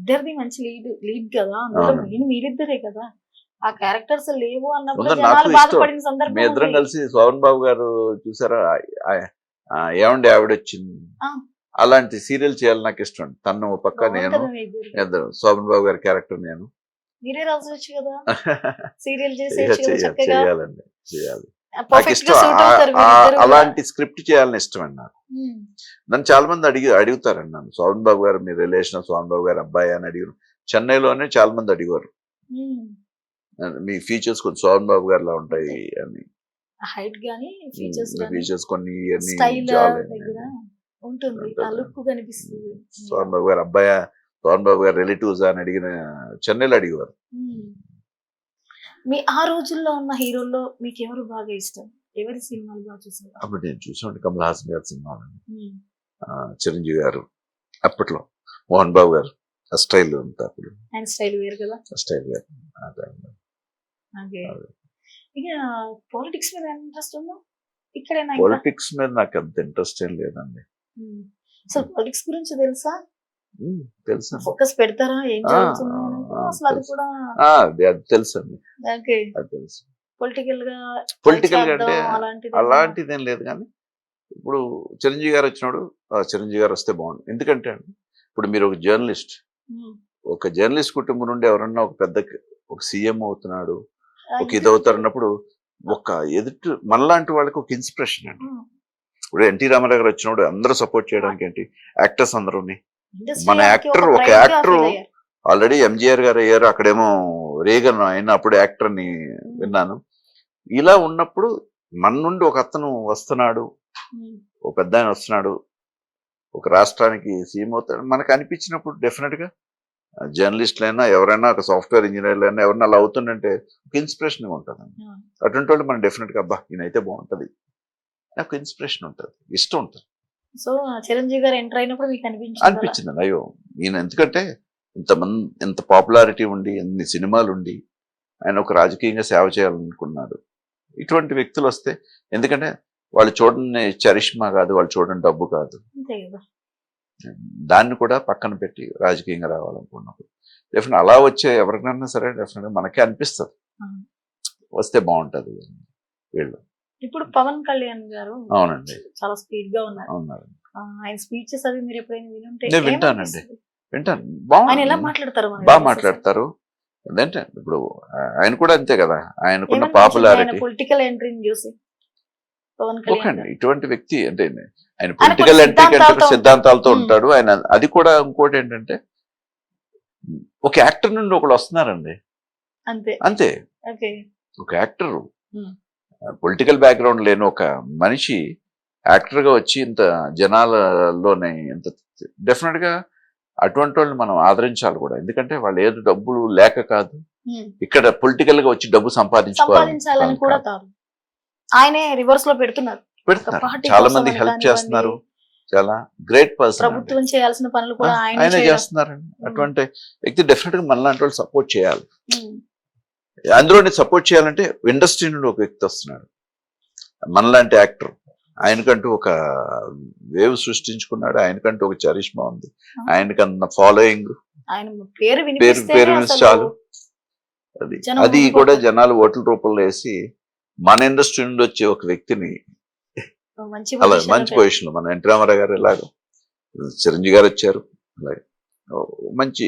ఇద్దరిది మంచి లీడ్ కదా, అందులో అవును. మెయిన్ మీరిద్దరే కదా. ఆ క్యారెక్టర్స్ లేవు అన్నప్పుడు ఉందని నాకు జనాలు ఇష్టం. బాధపడిన మీ సందర్భం ఇద్దరం ఉంది. కలిసి శోభన్ బాబు గారు చూసారా, ఏమండి ఆవిడ వచ్చింది, ఆ. అలాంటి సీరియల్ చేయాలి నాకు ఇష్టం. తను ఓ పక్క నేను, బాగుంటది మీ ఇద్దరిది. ఇద్దరు శోభన్ బాబు గారి క్యారెక్టర్ నేను. మీరే రాసొచ్చు కదా, సీరియల్ చేసేయచ్చు కదా చక్కగా. చేయాలండి, చేయాలి. నాకు పర్ఫెక్ట్ గా ఇష్టం సూట్ అవుతారు ఆ- మీరిద్దరు కూడా. అలాంటి స్క్రిప్ట్ చేయాలని ఇష్టం అండి నాకు. ఉమ్. నన్ను చాలా మంది అడుగుతారండి నన్ను, శోభన్ బాబు గారు మీ రిలేషన్ శోభన్ బాబు గారు అబ్బాయి అని అడిగారు. చెన్నైలోనే చాలా మంది అడిగారు, ఉమ్. మీ ఫీచర్స్ కొంచెం శోభన్ బాబు గారిలా ఉంటాయి అని. హైట్ గానీ ఫీచర్స్ గానీ ఫీచర్స్ కొన్ని స్టైల్ చాలా దగ్గర ఉంటుంది, ఆ లుక్ కనిపిస్తుంది. శోభన్ బాబు గారు అబ్బాయి, శోభన్ బాబు గారు రిలేటివ్స్ అని అడిగిన చెన్నైలో అడిగేవారు. ఉమ్. మీ ఆ రోజుల్లో ఉన్న హీరోల్లో మీకు ఎవరు బాగా ఇష్టం? ఎవరి సినిమాలు బాగా చూసారు? అప్పుడు నేను చూసాను కమల్ హాసన్ గారి సినిమాలని, ఉమ్. చిరంజీవి గారు, అప్పట్లో మోహన్ బాబు గారు, ఆ స్టైల్ అంతా అప్పుడు ఆయన స్టైల్ వేరు కదా. స్టైల్ గారు ఆ టైంలో. ఓకే. అదే. ఇక పాలిటిక్స్ మీద ఇంట్రెస్ట్ ఉందా ఇక్కడేనా ఇంకా? పొలిటిక్స్ మీద నాకు అంత ఇంట్రెస్ట్ ఏం లేదండి. ఉమ్. అసలు పాలిటిక్స్ గురించి తెలుసా? తెలుసా, ఫోకస్ పెడతారా ఏం జరుగుతుంది అనేది? అసలు అది తెలుసు. కూడా అది తెలుసండి, ఓకే. అది తెలుసు. పొలిటికల్ గా పొలిటికల్ గా చేద్దాం అంటే అలాంటిది అలాంటిదేం లేదు కానీ ఇప్పుడు చిరంజీవి గారు వచ్చినాడు, చిరంజీవి గారు వస్తే బాగుండు. ఎందుకంటే ఇప్పుడు మీరు ఒక జర్నలిస్ట్, ఒక జర్నలిస్ట్ కుటుంబం నుండి ఎవరన్నా ఒక పెద్ద ఒక సీఎం అవుతున్నాడు, ఒక ఇది అవుతారన్నప్పుడు ఒక ఎదుటి మనలాంటి వాళ్ళకి ఒక ఇన్స్పిరేషన్ అండి. ఇప్పుడు ఎన్టీ రామారావు గారు వచ్చినప్పుడు అందరూ సపోర్ట్ చేయడానికి ఏంటి, యాక్టర్స్ అందరూ మన యాక్టర్, ఒక యాక్టర్ ఆల్రెడీ ఎంజీఆర్ గారు అయ్యారు, అక్కడేమో రేగన్ ఆయన అప్పుడు యాక్టర్ అని విన్నాను. ఇలా ఉన్నప్పుడు మన నుండి ఒక అతను వస్తున్నాడు, ఒక పెద్ద ఆయన వస్తున్నాడు, ఒక రాష్ట్రానికి సీఎం అవుతాడు, మనకు అనిపించినప్పుడు డెఫినెట్ గా జర్నలిస్టులైనా ఎవరైనా, ఒక సాఫ్ట్వేర్ ఇంజనీర్లు అయినా ఎవరైనా అలా అవుతుందంటే ఒక ఇన్స్పిరేషన్ ఉంటుంది. అటువంటి వాళ్ళు మనం డెఫినెట్ గా అబ్బా ఈయనైతే బాగుంటది, నాకు ఇన్స్పిరేషన్ ఉంటుంది, ఇష్టం ఉంటుంది. సో చిరంజీవి గారు ఎంటర్ అయినప్పుడు మీకు అనిపించింది అయ్యో ఈయన, ఎందుకంటే ఇంత పాపులారిటీ ఉండి, ఎన్ని సినిమాలు ఉండి, ఆయన ఒక రాజకీయంగా సేవ చేయాలనుకున్నాడు. ఇటువంటి వ్యక్తులు వస్తే, ఎందుకంటే వాళ్ళు చూడని చరిష్మా కాదు, వాళ్ళు చూడని డబ్బు కాదు, అంతే కదా. దాన్ని కూడా పక్కన పెట్టి రాజకీయంగా రావాలనుకున్నప్పుడు డెఫినెట్ అలా వచ్చే ఎవరికైనా సరే డెఫినెట్ మనకే అనిపిస్తుంది వస్తే బాగుంటది వీళ్ళు. ఇప్పుడు పవన్ కళ్యాణ్ గారు అవునండి, చాలా స్పీడ్ గా ఉన్నారు. అవునండి, ఆయన స్పీచెస్ అవి మీరు ఎప్పుడైనా వినుంటే? నేను వింటానండి, వింటాను. ఆయన ఎలా బాగుంది, మాట్లాడతారు? బాగా మాట్లాడతారు. ఏంటంటే ఇప్పుడు ఆయన కూడా అంతే కదా, ఆయనకున్న పాపులారిటీ. పొలిటికల్ ఎంట్రీని చూసి పవన్ కళ్యాణ్ గారు ఇటువంటి వ్యక్తి అంటే ఆయన కొన్ని పొలిటికల్ ఎంట్రీ సిద్ధాంతాలతో సిద్ధాంతాలతో ఉంటాడు ఆయన. అది కూడా ఇంకోటి ఏంటంటే ఒక యాక్టర్ నుండి ఒకళ్ళు వస్తున్నారండి, అంతే అంతే. ఓకే. ఒక యాక్టర్ పొలిటికల్ బ్యాక్గ్రౌండ్ లేని ఒక మనిషి యాక్టర్ గా వచ్చి ఇంత జనాలలోనే ఇంత, డెఫినెట్ గా అటువంటి వాళ్ళని మనం ఆదరించాలి కూడా. ఎందుకంటే వాళ్ళు ఏదో డబ్బులు లేక కాదు, ఇక్కడ పొలిటికల్ గా వచ్చి డబ్బు సంపాదించాలని కూడా కాదు, ఆయనే రివర్స్ లో పెడుతున్నారు. చాలా మంది హెల్ప్ చేస్తున్నారు, చాలా గ్రేట్ పర్సన్. ప్రభుత్వం చేయాల్సిన పనులు కూడా ఆయన చేస్తున్నారండి. అటువంటి వ్యక్తి డెఫినెట్ గా మనలాంటి వాళ్ళు సపోర్ట్ చేయాలి. అందులోనే సపోర్ట్ చేయాలంటే ఇండస్ట్రీ నుండి ఒక వ్యక్తి వస్తున్నాడు, మనలాంటి యాక్టర్, ఆయనకంటూ ఒక వేవ్ సృష్టించుకున్నాడు, ఆయనకంటూ ఒక చరిష్మా ఉంది, ఆయనకన్నా ఫాలోయింగ్, ఆయన పేరు పేరు చాలు. అది జనం అది ముందుకు కూడా వస్తారు. జనాలు ఓట్ల రూపంలో వేసి మన ఇండస్ట్రీ నుండి వచ్చే ఒక వ్యక్తిని మంచి అలా పొజిషన్ మంచి పొజిషన్ లో మన ఎన్టీ రామారావు గారు ఇలాగ చిరంజీవి గారు వచ్చారు అలాగే ఓ మంచి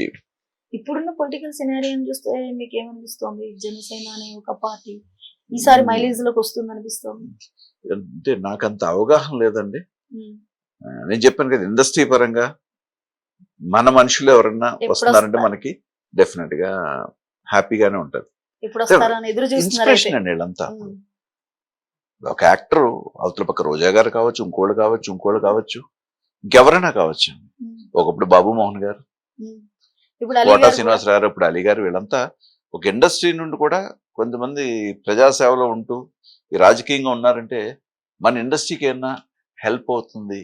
ఇప్పుడున్న పొలిటికల్ సినారియోని చూస్తే మీకు ఏమనిపిస్తోంది? జనసేన అనే ఒక పార్టీ ఈసారి మైలేజ్ లోకి వస్తుంది అనిపిస్తోంది. అంటే నాకు అంత అవగాహన లేదండి. నేను చెప్పాను కదా ఇండస్ట్రీ పరంగా మన మనుషులు ఎవరన్నా ఎప్పుడు వస్తున్నారంటే వస్తారు? మనకి డెఫినెట్ గా హ్యాపీగానే ఉంటది. ఎప్పుడు వస్తారని ఎదురు చూస్తున్నారు అయితే. ఇన్స్పిరేషన్ అండి వీళ్ళంతా. ఒక యాక్టర్ అవతల పక్క రోజా గారు కావచ్చు, ఇంకోళ్ళు కావచ్చు, ఇంకెవరైనా కావచ్చు. ఒకప్పుడు బాబు మోహన్ గారు, ఇప్పుడు అలీ కోటా గారు కూడా. శ్రీనివాసరావు గారు, ఇప్పుడు అలీ గారు, వీళ్ళంతా ఒక ఇండస్ట్రీ నుండి కూడా కొంతమంది ప్రజాసేవలో ఉంటూ ఈ రాజకీయంగా ఉన్నారంటే మన ఇండస్ట్రీకి ఏమన్నా హెల్ప్ అవుతుంది,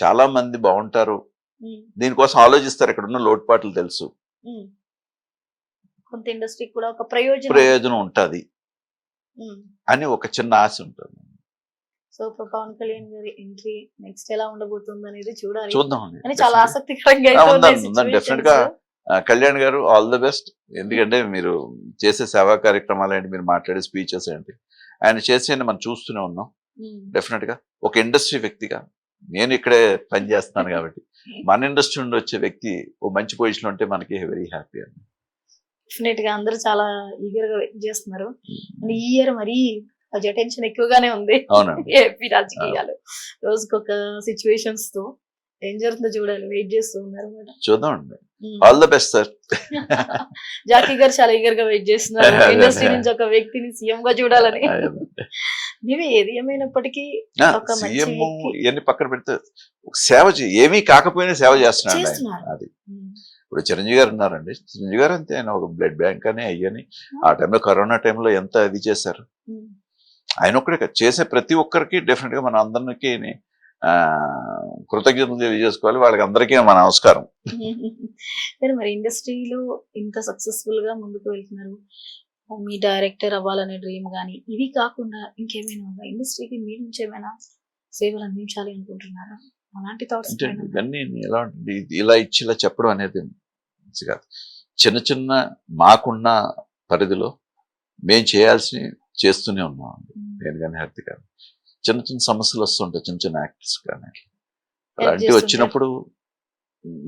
చాలా మంది బాగుంటారు, దీనికోసం ఆలోచిస్తారు. ఇక్కడ ఉన్న లోటుపాట్లు తెలుసు, కొంత ఇండస్ట్రీకి కూడా ఒక ప్రయోజనం. ప్రయోజనం ఉంటది అని ఒక చిన్న ఆశ ఉంటుంది. సో పవన్ కళ్యాణ్ గారి ఎంట్రీ నెక్స్ట్ ఎలా ఉండబోతుంది అనేది చూడాలి. చూద్దామండి. కానీ చాలా ఆసక్తికరంగా అయితే ఉన్నాయి డెఫినెట్ situations. గా కళ్యాణ్ గారు ఆల్ ది బెస్ట్. ఎందుకంటే మీరు చేసే సేవా కార్యక్రమాలు ఏంటి, మీరు మాట్లాడే స్పీచెస్ ఏంటి, ఆయన చేసే మనం చూస్తూనే ఉన్నాం. డెఫినెట్ గా ఒక ఇండస్ట్రీ వ్యక్తిగా నేను ఇక్కడే పని చేస్తున్నాను కాబట్టి మన ఇండస్ట్రీ నుండి వచ్చే వ్యక్తి ఓ మంచి పొజిషన్ ఉంటే మనకి వెరీ హ్యాపీ అండి. డెఫినెట్ గా అందరూ చాలా ఈగర్ గా వెయిట్ చేస్తున్నారు. అండ్ ఈ ఇయర్ మరీ టెన్షన్ ఎక్కువగానే ఉంది. అవునండి. ఏపీ రాజకీయాలు రోజుకొక సిచ్యువేషన్స్ తో ఏం జరుగుతుందో చూడాలి, వెయిట్ చేస్తూ ఉన్నారు అన్నమాట. చూద్దామండి. All the best sir. Jackie గారు చాలా ఈగర్ గా వెయిట్ చేస్తున్నారు ఇండస్ట్రీ నుంచి ఒక వ్యక్తిని సీఎం గా చూడాలని. ఇవి ఏది ఏమైనప్పటికీ ఒక మంచి సీఎం వ్యక్తి ఇవన్నీ పక్కన పెడితే ఒక సేవ ఏమీ కాకపోయినా సేవ చేస్తున్నాడు ఆయన. చేస్తున్నారు. అది ఇప్పుడు చిరంజీవి గారు ఉన్నారండి, చిరంజీవి గారు అంతే, ఆయన ఒక బ్లడ్ బ్యాంక్ అని అయ్యని ఆ టైంలో కరోనా టైంలో ఎంత ఇది చేశారు. ఆయన ఒక్కడే కాదు, చేసే ప్రతి ఒక్కరికి డెఫినెట్ గా మన అందరికి కృతజ్ఞతలు తెలియజేసుకోవాలి. వాళ్ళకి అందరికీ మన నమస్కారం. మరి ఇండస్ట్రీలో ఇంత సక్సెస్ఫుల్ గా ముందుకు వెళ్తున్నారు, మీ డైరెక్టర్ అవ్వాలనే డ్రీమ్ కానీ ఇవి కాకుండా ఇంకేమైనా ఉందా? ఇండస్ట్రీకి మీ నుంచి ఏమైనా సేవలు అందించాలి అనుకుంటున్నారా? అలాంటి థాట్స్ అంటే ఇవన్నీ ఎలా ఉంటుంది, ఇలా ఇచ్చి ఇలా చెప్పడం అనేది మంచి కాదు. చిన్న చిన్న మాకున్న పరిధిలో మేము చేయాల్సి చేస్తూనే ఉన్నాం. నేను కానీ హెల్త్ కానీ చిన్న చిన్న సమస్యలు వస్తుంటాయి, చిన్న చిన్న యాక్టర్స్ కానీ అలాంటివి వచ్చినప్పుడు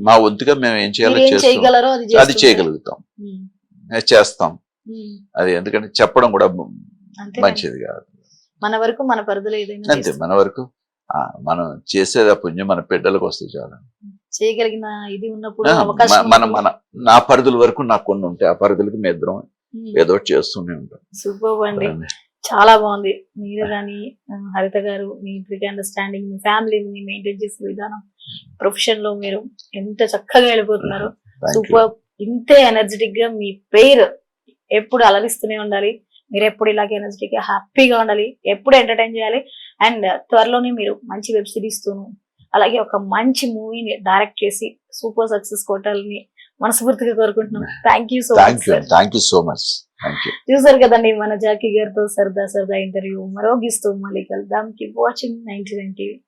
మా వంతుగా మేము ఏం చేయాలో చేయగలరో అది చేయగలుగుతాం, చేస్తాం. అది ఎందుకంటే చెప్పడం కూడా మంచిది కాదు. మన వరకు మన పరిధిలో ఏదైనా అంతే, మన వరకు మనం చేసేది ఆ పుణ్యం మన బిడ్డలకు వస్తే చాలు. చేయగలిగిన ఇది ఉన్నప్పుడు నా పరిధుల వరకు నాకు కొన్ని ఉంటాయి, ఆ పరిధులకి మీ ఇద్దరం ఏదో చేస్తూనే ఉంటాం. సూపర్ అండి, చాలా బాగుంది. మీరు కానీ హరిత గారు మీ ఇద్దరికి అండర్స్టాండింగ్, మీ ఫ్యామిలీని మెయింటైన్ చేసే విధానం, ప్రొఫెషన్ లో మీరు ఎంత చక్కగా వెళ్ళిపోతున్నారు. సూపర్. ఇంతే ఎనర్జెటిక్ గా మీ పేరు ఎప్పుడు అలరిస్తూనే ఉండాలి. మీరు ఎప్పుడు ఇలాగే ఎనర్జెటిక్ గా హ్యాపీగా ఉండాలి, ఎప్పుడు ఎంటర్టైన్ చేయాలి. అండ్ త్వరలోనే మీరు మంచి వెబ్ సిరీస్ తోను అలాగే ఒక మంచి మూవీని డైరెక్ట్ చేసి సూపర్ సక్సెస్ కొట్టాలని మనస్ఫూర్తిగా కోరుకుంటున్నాం. Thank you so much. చూసారు కదండి మన జాకీ గారితో సరదా ఇంటర్వ్యూ. మరో గీస్తూ మళ్ళీ కలుద్దాం. Keep watching 99 TV.